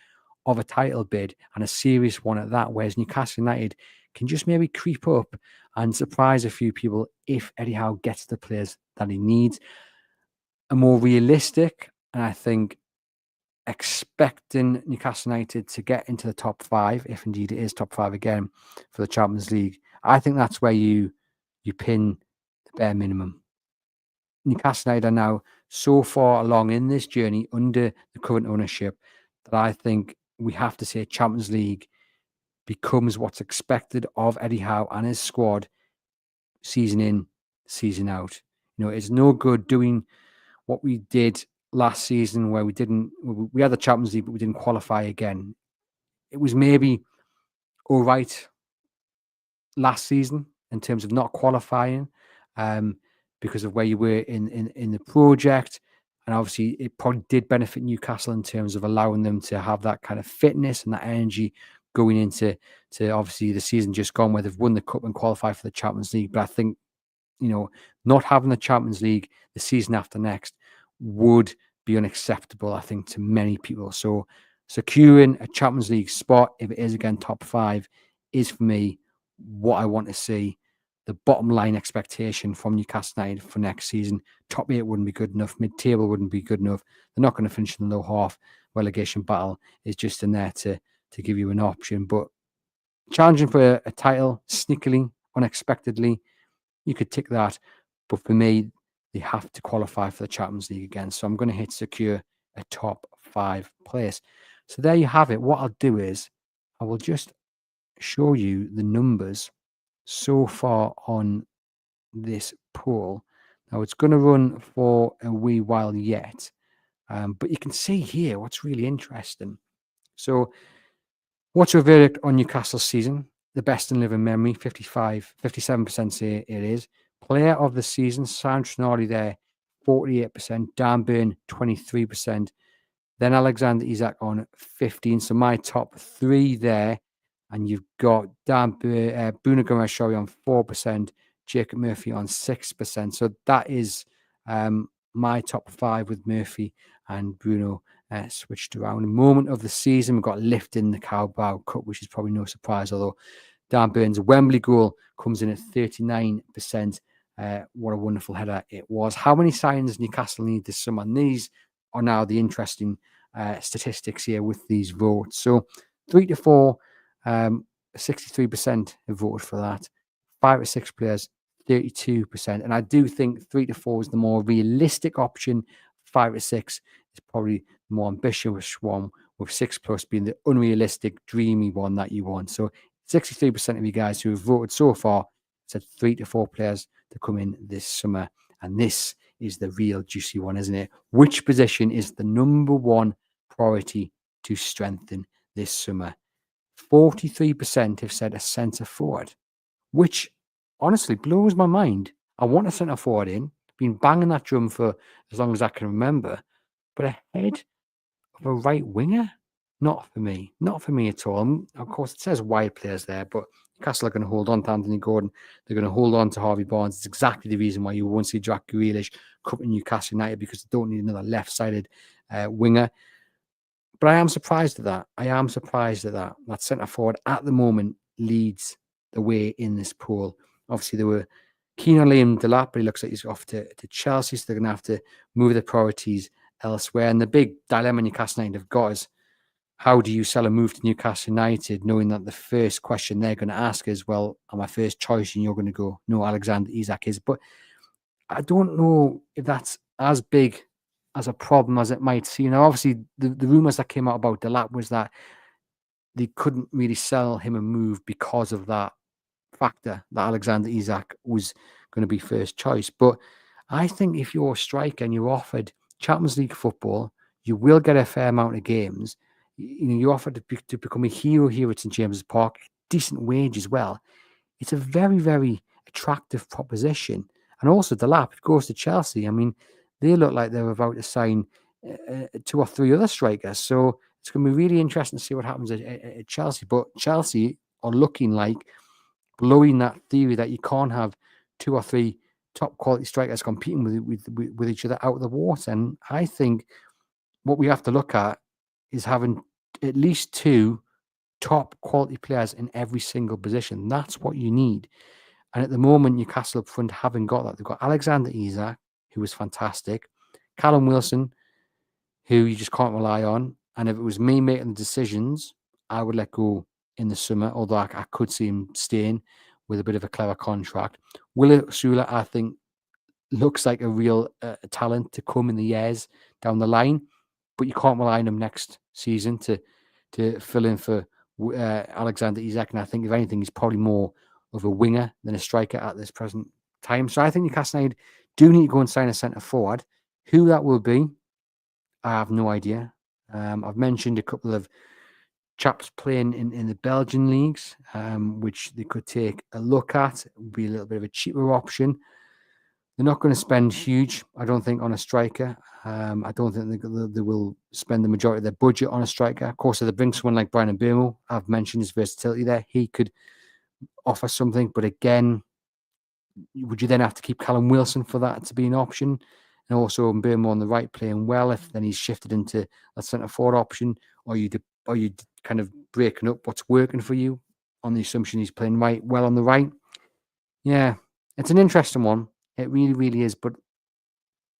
of a title bid, and a serious one at that, whereas Newcastle United can just maybe creep up and surprise a few people if Eddie Howe gets the players that he needs. A more realistic, and I think expecting Newcastle United to get into the top 5, if indeed it is top 5 again for the Champions League, I think that's where you pin the bare minimum. Newcastle United are now so far along in this journey under the current ownership that I think we have to say Champions League becomes what's expected of Eddie Howe and his squad season in, season out. You know, it's no good doing what we did last season where we had the Champions League, but we didn't qualify again. It was maybe all right last season in terms of not qualifying because of where you were in the project. And obviously it probably did benefit Newcastle in terms of allowing them to have that kind of fitness and that energy going into obviously the season just gone, where they've won the cup and qualified for the Champions League. But I think, you know, not having the Champions League the season after next would be unacceptable, I think, to many people. So securing a Champions League spot, if it is again top 5, is for me what I want to see. The bottom line expectation from Newcastle United for next season. Top 8 wouldn't be good enough. Mid-table wouldn't be good enough. They're not going to finish in the low half. Relegation battle is just in there to give you an option. But challenging for a title, sneakily, unexpectedly, you could tick that. But for me, they have to qualify for the Champions League again. So I'm going to hit secure a top 5 place. So there you have it. What I'll do is I will just show you the numbers so far on this poll. Now it's going to run for a wee while yet, but you can see here what's really interesting. So what's your verdict on Newcastle's season? the best in living memory, 57% say it is. Player of the season, Sandro Tonali there, 48%. Dan Burn, 23%. Then Alexander Isak on 15. So my top three there. And you've got Bruno Guimaraes on 4%, Jacob Murphy on 6%. So that is my top five, with Murphy and Bruno switched around. Moment of the season, we've got lift in the Carabao Cup, which is probably no surprise, although Dan Burns' Wembley goal comes in at 39%. What a wonderful header it was. How many signings Newcastle need this summer? And these are now the interesting statistics here with these votes. So 3 to 4, 63% have voted for that. 5 to 6 players, 32%. And I do think 3 to 4 is the more realistic option. 5 to 6 is probably the more ambitious one, with 6+ being the unrealistic, dreamy one that you want. So 63% of you guys who have voted so far said 3 to 4 players to come in this summer. And this is the real juicy one, isn't it? Which position is the number one priority to strengthen this summer? 43% have said a centre forward, which honestly blows my mind. I want a centre forward in. Been banging that drum for as long as I can remember. But ahead of a right winger? Not for me. Not for me at all. And of course, it says wide players there, but Newcastle are going to hold on to Anthony Gordon. They're going to hold on to Harvey Barnes. It's exactly the reason why you won't see Jack Grealish come to Newcastle United, because they don't need another left-sided winger. But I am surprised at that. That centre forward at the moment leads the way in this pool. Obviously, they were keen on Liam Delap, but he looks like he's off to Chelsea, so they're going to have to move their priorities elsewhere. And the big dilemma Newcastle United have got is, how do you sell a move to Newcastle United, knowing that the first question they're going to ask is, well, am I first choice? And you're going to go, no, Alexander Isak is. But I don't know if that's as big as a problem as it might seem. Now, obviously, the rumours that came out about Delap was that they couldn't really sell him a move because of that factor, that Alexander Isak was going to be first choice. But I think if you're a striker and you're offered Champions League football, you will get a fair amount of games. You're offered to become a hero here at St James's Park, decent wage as well. It's a very, very attractive proposition. And also Delap, it goes to Chelsea. I mean, they look like they're about to sign 2 or 3 other strikers. So it's going to be really interesting to see what happens at Chelsea. But Chelsea are looking like blowing that theory that you can't have 2 or 3 top quality strikers competing with each other out of the water. And I think what we have to look at is having at least 2 top quality players in every single position. That's what you need. And at the moment, Newcastle up front haven't got that. They've got Alexander Isak, who was fantastic, Callum Wilson, who you just can't rely on. And if it was me making the decisions, I would let go in the summer, although I could see him staying with a bit of a clever contract. William Sula, I think, looks like a real talent to come in the years down the line, but you can't rely on him next season to fill in for Alexander Isak. And I think, if anything, he's probably more of a winger than a striker at this present time. So I think Newcastle United do need to go and sign a centre forward. Who that will be, I have no idea. I've mentioned a couple of chaps playing in the Belgian leagues, which they could take a look at. It would be a little bit of a cheaper option. They're not going to spend huge, I don't think, on a striker. I don't think they will spend the majority of their budget on a striker. Of course, if they bring someone like Brian Mbeumo, I've mentioned his versatility there. He could offer something. But again, would you then have to keep Callum Wilson for that to be an option? And also Mbeumo on the right playing well, if then he's shifted into a centre forward option, or you kind of breaking up what's working for you on the assumption he's playing well on the right. Yeah, it's an interesting one. It really, really is. But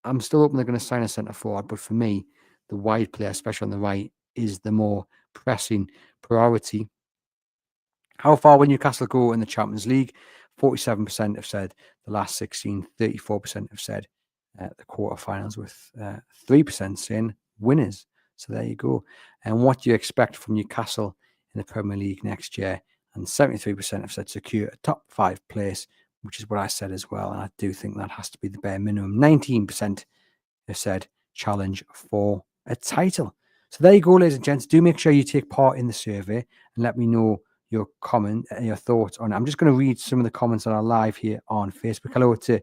I'm still hoping they're going to sign a centre forward. But for me, the wide player, especially on the right, is the more pressing priority. How far will Newcastle go in the Champions League? 47% have said the last 16, 34% have said the quarterfinals, with 3% saying winners. So there you go. And what do you expect from Newcastle in the Premier League next year? And 73% have said secure a top 5 place, which is what I said as well. And I do think that has to be the bare minimum. 19% have said challenge for a title. So there you go, ladies and gents. Do make sure you take part in the survey and let me know your comment, your thoughts on it. I'm just going to read some of the comments on our live here on Facebook. Hello to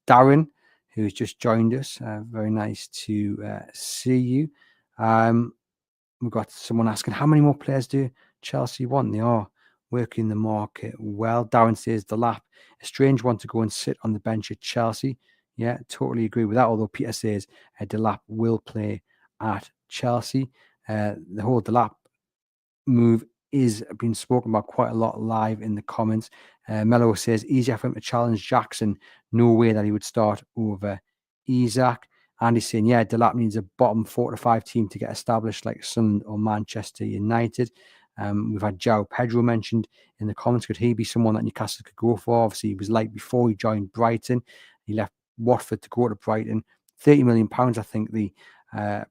Darren, who's just joined us. Very nice to see you. We've got someone asking, how many more players do Chelsea want? They are working the market well. Darren says, the lap, a strange one to go and sit on the bench at Chelsea. Yeah, totally agree with that. Although Peter says Delap will play at Chelsea. The whole Delap move is being spoken about quite a lot live in the comments. Mello says, easier for him to challenge Jackson. No way that he would start over Isaac. Andy's saying, yeah, Delap needs a bottom 4 to 5 team to get established like Sunderland or Manchester United. We've had João Pedro mentioned in the comments. Could he be someone that Newcastle could go for? Obviously, he was like before he joined Brighton. He left Watford to go to Brighton. £30 million, I think the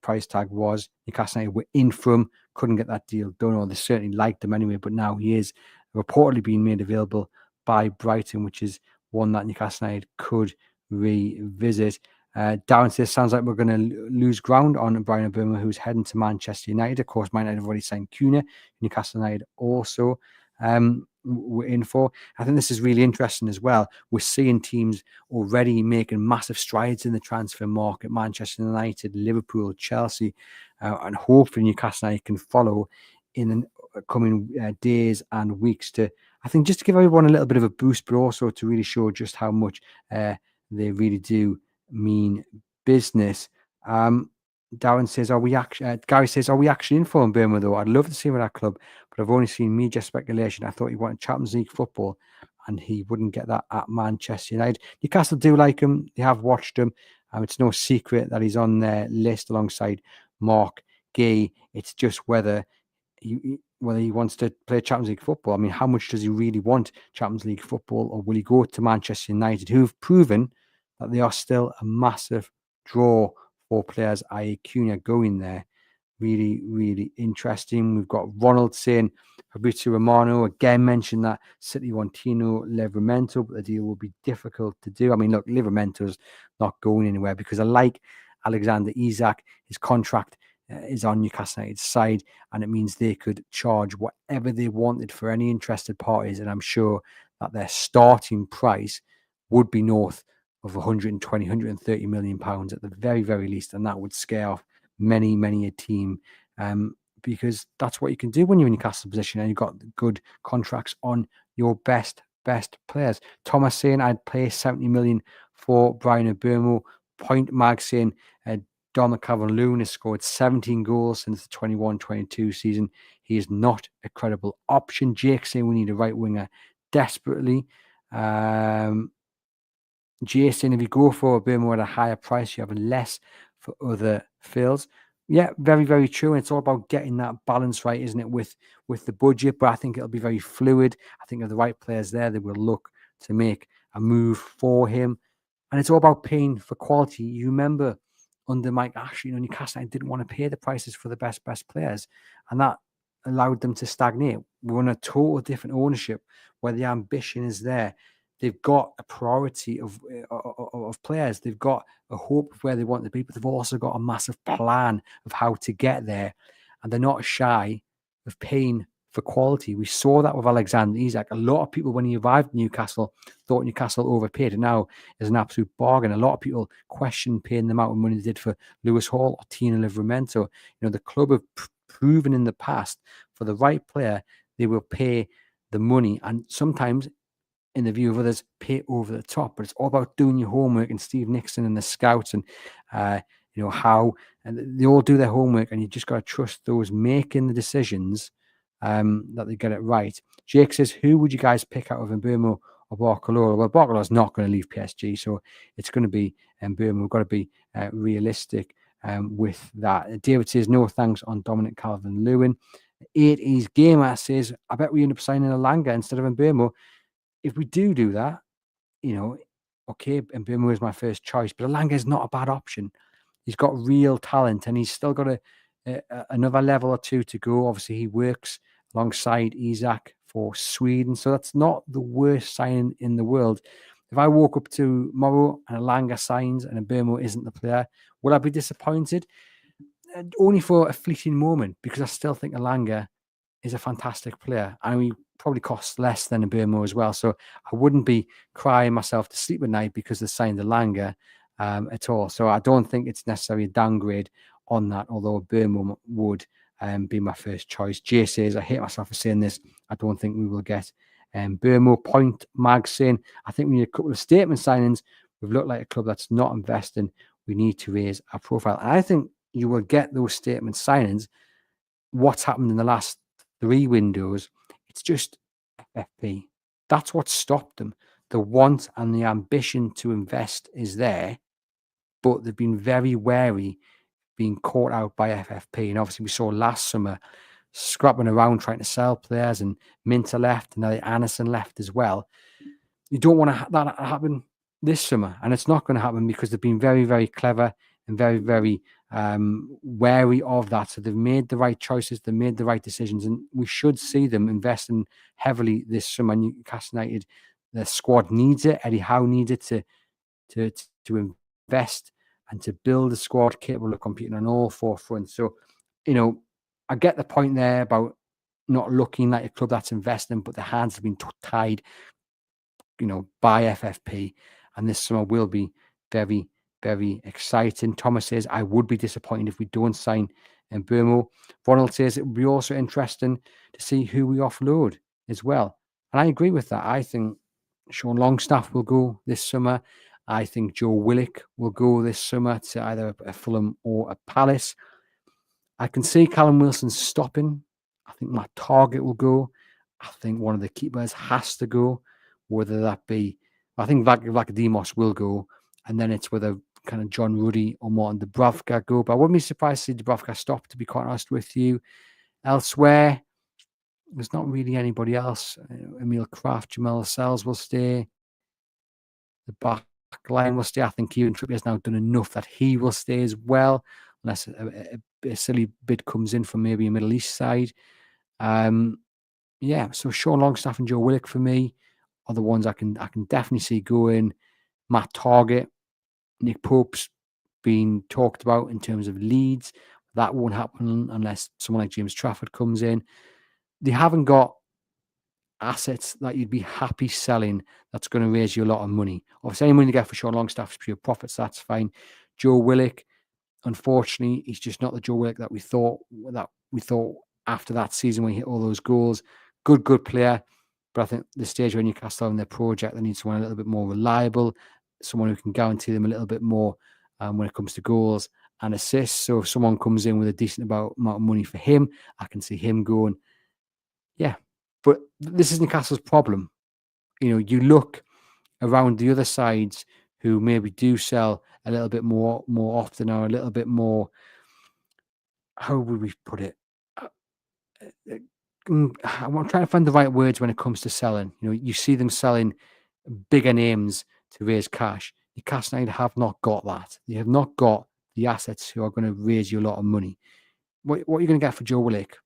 price tag was. Newcastle United were in from, couldn't get that deal done, or they certainly liked him anyway, but now he is reportedly being made available by Brighton, which is one that Newcastle United could revisit. Darren says, sounds like we're going to lose ground on Brian Mbeumo, who's heading to Manchester United. Of course, Man United have already signed Cunha. Newcastle United also we're in for. I think this is really interesting as well. We're seeing teams already making massive strides in the transfer market. Manchester United, Liverpool, Chelsea, and hopefully Newcastle United can follow in the coming days and weeks to, I think, just to give everyone a little bit of a boost, but also to really show just how much they really do mean business. Darren says, Gary says, are we actually in for Mbeumo though? I'd love to see him at our club, but I've only seen media speculation. I thought he wanted Champions League football and he wouldn't get that at Manchester United. Newcastle do like him. They have watched him. It's no secret that he's on their list alongside Mark Gay. It's just whether he wants to play Champions League football. I mean, how much does he really want Champions League football, or will he go to Manchester United, who've proven that they are still a massive draw for players, i.e. Cunha going there? Really, really interesting. We've got Ronald saying Fabrizio Romano again mentioned that City want Tino Livramento, but the deal will be difficult to do. I mean, look, Livramento's not going anywhere because I like Alexander Isak. His contract is on Newcastle United's side, and it means they could charge whatever they wanted for any interested parties, and I'm sure that their starting price would be north of 120, 130 million pounds at the very, very least, and that would scare off many a team, because that's what you can do when you're in Newcastle position and you've got good contracts on your best players. Thomas saying I'd pay 70 million for Brian Mbeumo. Point Mag saying Dom Calvert-Lewin has scored 17 goals since the 21-22 season. He is not a credible option. Jake saying we need a right winger desperately. Jay saying if you go for Mbeumo at a higher price, you have less for other fields. Yeah, very, very true. And it's all about getting that balance right, isn't it, with the budget? But I think it'll be very fluid. I think if the right players there, they will look to make a move for him. And it's all about paying for quality. You remember under Mike Ashley, Newcastle didn't want to pay the prices for the best players. And that allowed them to stagnate. We're on a total different ownership where the ambition is there. They've got a priority of players. They've got a hope of where they want to be, but they've also got a massive plan of how to get there. And they're not shy of paying for quality. We saw that with Alexander Isak. A lot of people, when he arrived at Newcastle, thought Newcastle overpaid. And now is an absolute bargain. A lot of people question paying them out when they did for Lewis Hall or Tino Livramento. The club have proven in the past for the right player, they will pay the money. And sometimes, in the view of others, pay over the top. But it's all about doing your homework, and Steve Nixon and the scouts and how, and they all do their homework, and you just got to trust those making the decisions that they get it right. Jake says, who would you guys pick out of Mbeumo or Barcola? Well, Barcola's not going to leave PSG, so it's going to be Mbeumo. We've got to be realistic with that. David says, no thanks on Dominic Calvert-Lewin. 80s Gamer says, I bet we end up signing Alanga instead of Mbeumo. If we do that, okay, Mbeumo is my first choice, but Alanga is not a bad option. He's got real talent, and he's still got another level or two to go. Obviously, he works alongside Isak for Sweden, so that's not the worst signing in the world. If I woke up tomorrow and Alanga signs and Mbeumo isn't the player, will I be disappointed? Only for a fleeting moment, because I still think Alanga is a fantastic player, and we probably costs less than a Mbeumo as well. So I wouldn't be crying myself to sleep at night because they signed the Langer at all. So I don't think it's necessarily a downgrade on that, although Mbeumo would be my first choice. Jay says, I hate myself for saying this. I don't think we will get Mbeumo. Point Mag saying, I think we need a couple of statement signings. We've looked like a club that's not investing. We need to raise our profile. And I think you will get those statement signings. What's happened in the last 3 windows, it's just FFP. That's what stopped them. The want and the ambition to invest is there, but they've been very wary being caught out by FFP. And obviously we saw last summer scrapping around trying to sell players, and Minter left, and now Anderson left as well. You don't want that to happen this summer, and it's not going to happen because they've been very, very clever and very, very wary of that. So they've made the right choices, they've made the right decisions, and we should see them investing heavily this summer. Newcastle United, the squad needs it. Eddie Howe needs it to invest and to build a squad capable of competing on all 4 fronts. So, I get the point there about not looking like a club that's investing, but the hands have been tied, by FFP, and this summer will be very, very exciting. Thomas says, I would be disappointed if we don't sign Mbeumo. Ronald says it would be also interesting to see who we offload as well. And I agree with that. I think Sean Longstaff will go this summer. I think Joe Willock will go this summer to either a Fulham or a Palace. I can see Callum Wilson stopping. I think Matt Target will go. I think one of the keepers has to go, whether that be, I think Vlachodimos will go, and then it's whether kind of John Ruddy or Martin Dubravka go. But I wouldn't be surprised to see Dubravka stop, to be quite honest with you. Elsewhere, there's not really anybody else. Emil Kraft, Jamal Lascelles will stay. The back line will stay. I think Kieran Trippier has now done enough that he will stay as well, unless a silly bid comes in from maybe a Middle East side. So Sean Longstaff and Joe Willock for me are the ones I can definitely see going. Matt Target, Nick Pope's been talked about in terms of Leeds. That won't happen unless someone like James Trafford comes in. They haven't got assets that you'd be happy selling that's going to raise you a lot of money. Obviously, any money you get for Sean Longstaff is pure profits. That's fine. Joe Willock, unfortunately, he's just not the Joe Willock that we thought after that season when he hit all those goals. Good player. But I think the stage where Newcastle are in their project, they need someone a little bit more reliable, someone who can guarantee them a little bit more when it comes to goals and assists. So if someone comes in with a decent amount of money for him, I can see him going. Yeah, but this is Newcastle's problem. You look around the other sides who maybe do sell a little bit more often, or a little bit more, how would we put it? I'm trying to find the right words when it comes to selling. You see them selling bigger names to raise cash. Newcastle United have not got that. They have not got the assets who are going to raise you a lot of money. What are you going to get for Joe Willock?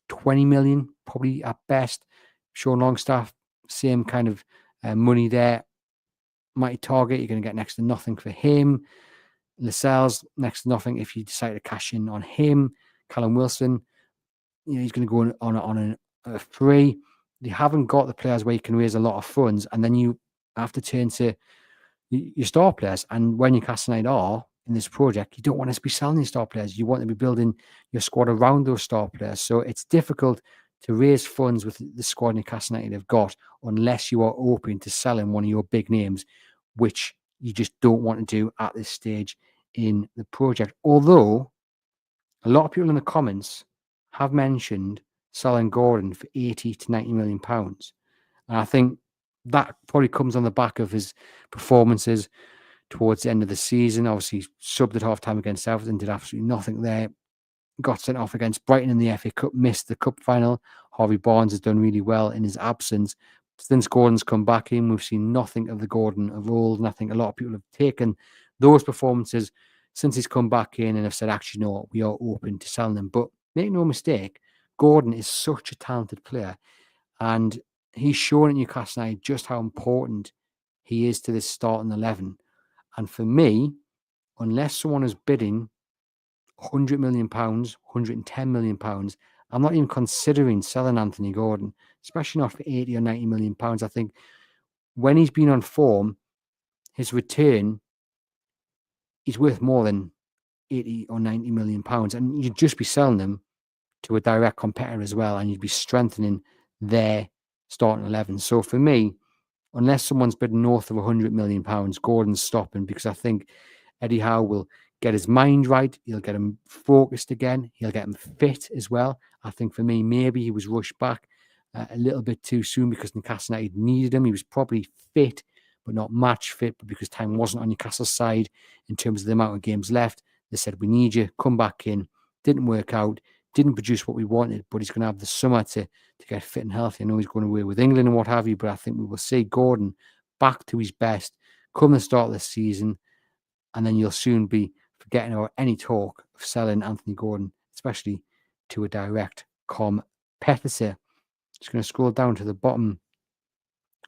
20 million, probably at best. Sean Longstaff, same kind of money there. Mighty Target, you're going to get next to nothing for him. Lascelles, next to nothing if you decide to cash in on him. Callum Wilson, he's going to go on a free. You haven't got the players where you can raise a lot of funds, and then you have to turn to your star players. And when Newcastle United are in this project, you don't want to be selling your star players. You want to be building your squad around those star players. So it's difficult to raise funds with the squad Newcastle United have got unless you are open to selling one of your big names, which you just don't want to do at this stage in the project. Although a lot of people in the comments have mentioned selling Gordon for 80 to 90 million pounds. And I think that probably comes on the back of his performances towards the end of the season. Obviously, subbed at half-time against Everton, did absolutely nothing there. Got sent off against Brighton in the FA Cup, missed the cup final. Harvey Barnes has done really well in his absence. Since Gordon's come back in, we've seen nothing of the Gordon of old. And I think a lot of people have taken those performances since he's come back in and have said, actually, no, we are open to selling them. But make no mistake, Gordon is such a talented player. And he's shown at Newcastle United just how important he is to this starting 11. And for me, unless someone is bidding £100 million, £110 million, I'm not even considering selling Anthony Gordon, especially not for 80 or 90 million pounds. I think when he's been on form, his return is worth more than 80 or 90 million pounds. And you'd just be selling them to a direct competitor as well, and you'd be strengthening their starting 11. So for me, unless someone's bidding north of 100 million pounds, Gordon's stopping, because I think Eddie Howe will get his mind right. He'll get him focused again. He'll get him fit as well. I think for me, maybe he was rushed back a little bit too soon because Newcastle United needed him. He was probably fit, but not match fit, but because time wasn't on Newcastle's side in terms of the amount of games left, they said, we need you, come back in. Didn't work out, didn't produce what we wanted, but he's going to have the summer to get fit and healthy. I know he's going away with England and what have you, but I think we will see Gordon back to his best come the start of the season, and then you'll soon be forgetting about any talk of selling Anthony Gordon, especially to a direct competitor. Just going to scroll down to the bottom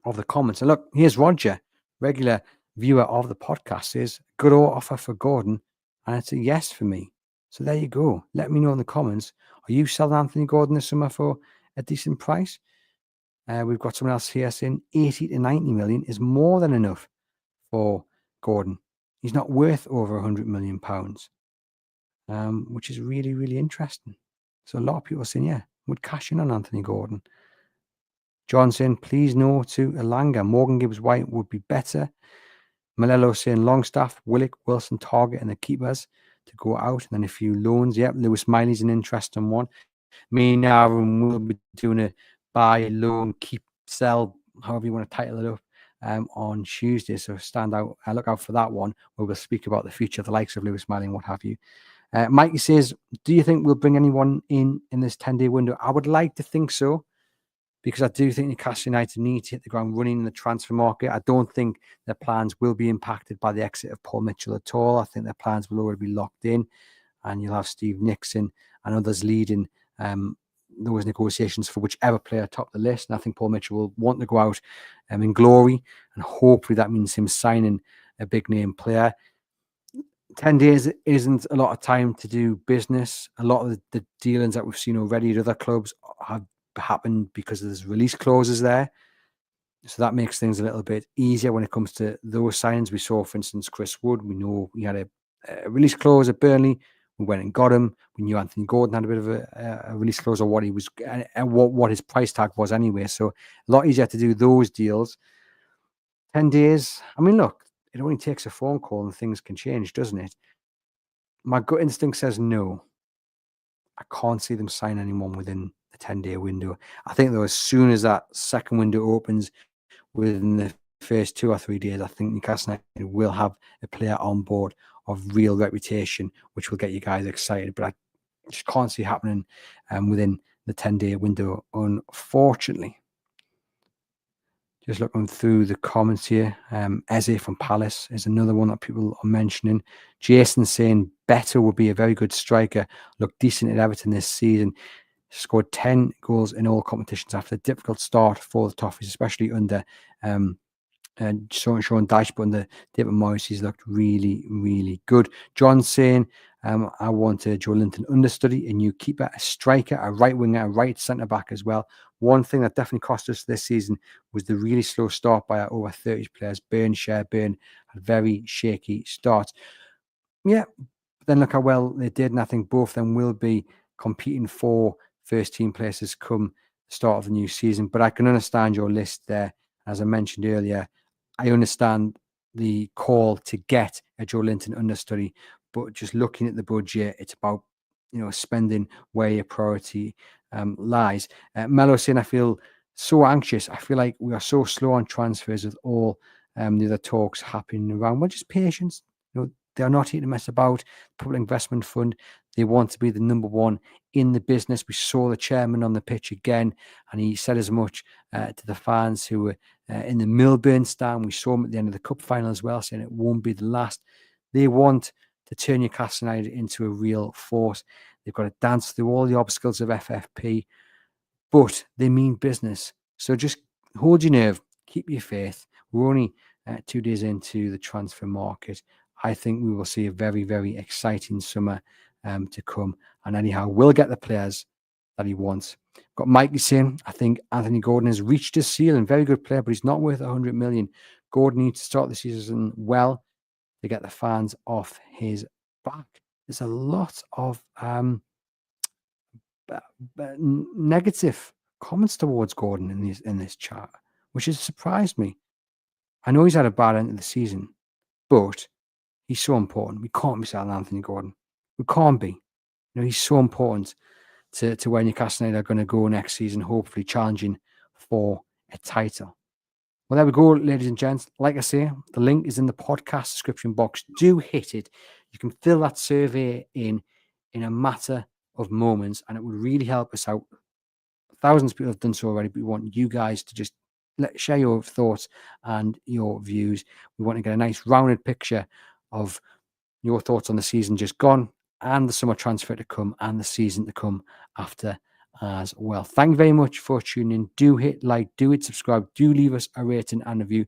of the comments. And look, here's Roger, regular viewer of the podcast, says, good offer for Gordon, and it's a yes for me. So there you go. Let me know in the comments. Are you selling Anthony Gordon this summer for a decent price? We've got someone else here saying 80 to 90 million is more than enough for Gordon. He's not worth over 100 million pounds, which is really, really interesting. So a lot of people are saying, yeah, would cash in on Anthony Gordon. John saying, please no to Elanga. Morgan Gibbs-White would be better. Malello saying Longstaff, Willock, Wilson, Target, and the keepers to go out. And then a few loans. Yep, Lewis Miley's an interesting one. Me and Aaron will be doing a buy, loan, keep, sell, however you want to title it up, on Tuesday. So look out for that one, where we'll speak about the future of the likes of Lewis Miley and what have you. Mikey says, do you think we'll bring anyone in this 10-day window? I would like to think so, because I do think Newcastle United need to hit the ground running in the transfer market. I don't think their plans will be impacted by the exit of Paul Mitchell at all. I think their plans will already be locked in, and you'll have Steve Nixon and others leading those negotiations for whichever player top the list. And I think Paul Mitchell will want to go out in glory, and hopefully that means him signing a big name player. 10 days isn't a lot of time to do business. A lot of the dealings that we've seen already at other clubs have happened because there's release clauses there. So that makes things a little bit easier when it comes to those signings. We saw, for instance, Chris Wood. We know he had a release clause at Burnley. We went and got him. We knew Anthony Gordon had a bit of a release clause, or what he was, and what his price tag was anyway. So a lot easier to do those deals. 10 days. I mean, look, it only takes a phone call and things can change, doesn't it? My gut instinct says no. I can't see them sign anyone within the 10-day window. I think, though, as soon as that second window opens within the first 2 or 3 days, I think Newcastle United will have a player on board of real reputation, which will get you guys excited. But I just can't see it happening within the 10-day window, unfortunately. Just looking through the comments here. Eze from Palace is another one that people are mentioning. Jason saying Better would be a very good striker. Looked decent at Everton this season. Scored 10 goals in all competitions after a difficult start for the Toffees, especially under Sean Dyche, but under David Moyes, he's looked really, really good. John saying, I want a Joe Linton understudy, a new keeper, a striker, a right winger, a right centre-back as well. One thing that definitely cost us this season was the really slow start by our over 30 players. Burn had very shaky starts. Yeah, but then look how well they did, and I think both of them will be competing for first-team places come the start of the new season. But I can understand your list there. As I mentioned earlier, I understand the call to get a Joe Linton understudy, but just looking at the budget, it's about, spending where your priority lies. Mello saying, I feel so anxious. I feel like we are so slow on transfers with all the other talks happening around. Well, just patience. They're not here to mess about. Public Investment Fund, they want to be the number one in the business. We saw the chairman on the pitch again, and he said as much to the fans who were in the Milburn stand. We saw him at the end of the cup final as well, saying it won't be the last. They want to turn Newcastle United into a real force. They've got to dance through all the obstacles of FFP, but they mean business. So just hold your nerve, keep your faith. We're only 2 days into the transfer market. I think we will see a very, very exciting summer to come. And anyhow, we'll get the players that he wants. Got Mikey saying, I think Anthony Gordon has reached his ceiling. Very good player, but he's not worth 100 million. Gordon needs to start the season well to get the fans off his back. There's a lot of negative comments towards Gordon in this chat, which has surprised me. I know he's had a bad end of the season, but he's so important. We can't be selling Anthony Gordon. We can't be. He's so important to where Newcastle United are going to go next season, hopefully challenging for a title. Well, there we go, ladies and gents. Like I say, the link is in the podcast description box. Do hit it. You can fill that survey in a matter of moments, and it would really help us out. Thousands of people have done so already, but we want you guys to just share your thoughts and your views. We want to get a nice rounded picture of your thoughts on the season just gone, and the summer transfer to come, and the season to come after as well. Thank you very much for tuning in. Do hit like, do hit subscribe, do leave us a rating and review.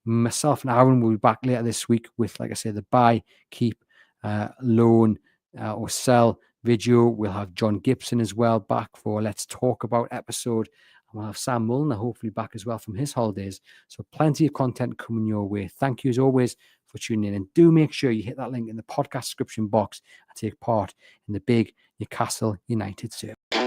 Myself and Aaron will be back later this week with, like I said, the buy, keep, loan, or sell video. We'll have John Gibson as well back for Let's Talk About episode. And we'll have Sam Mulliner hopefully back as well from his holidays. So plenty of content coming your way. Thank you as always for tuning in, and do make sure you hit that link in the podcast description box and take part in the Big Newcastle United Survey.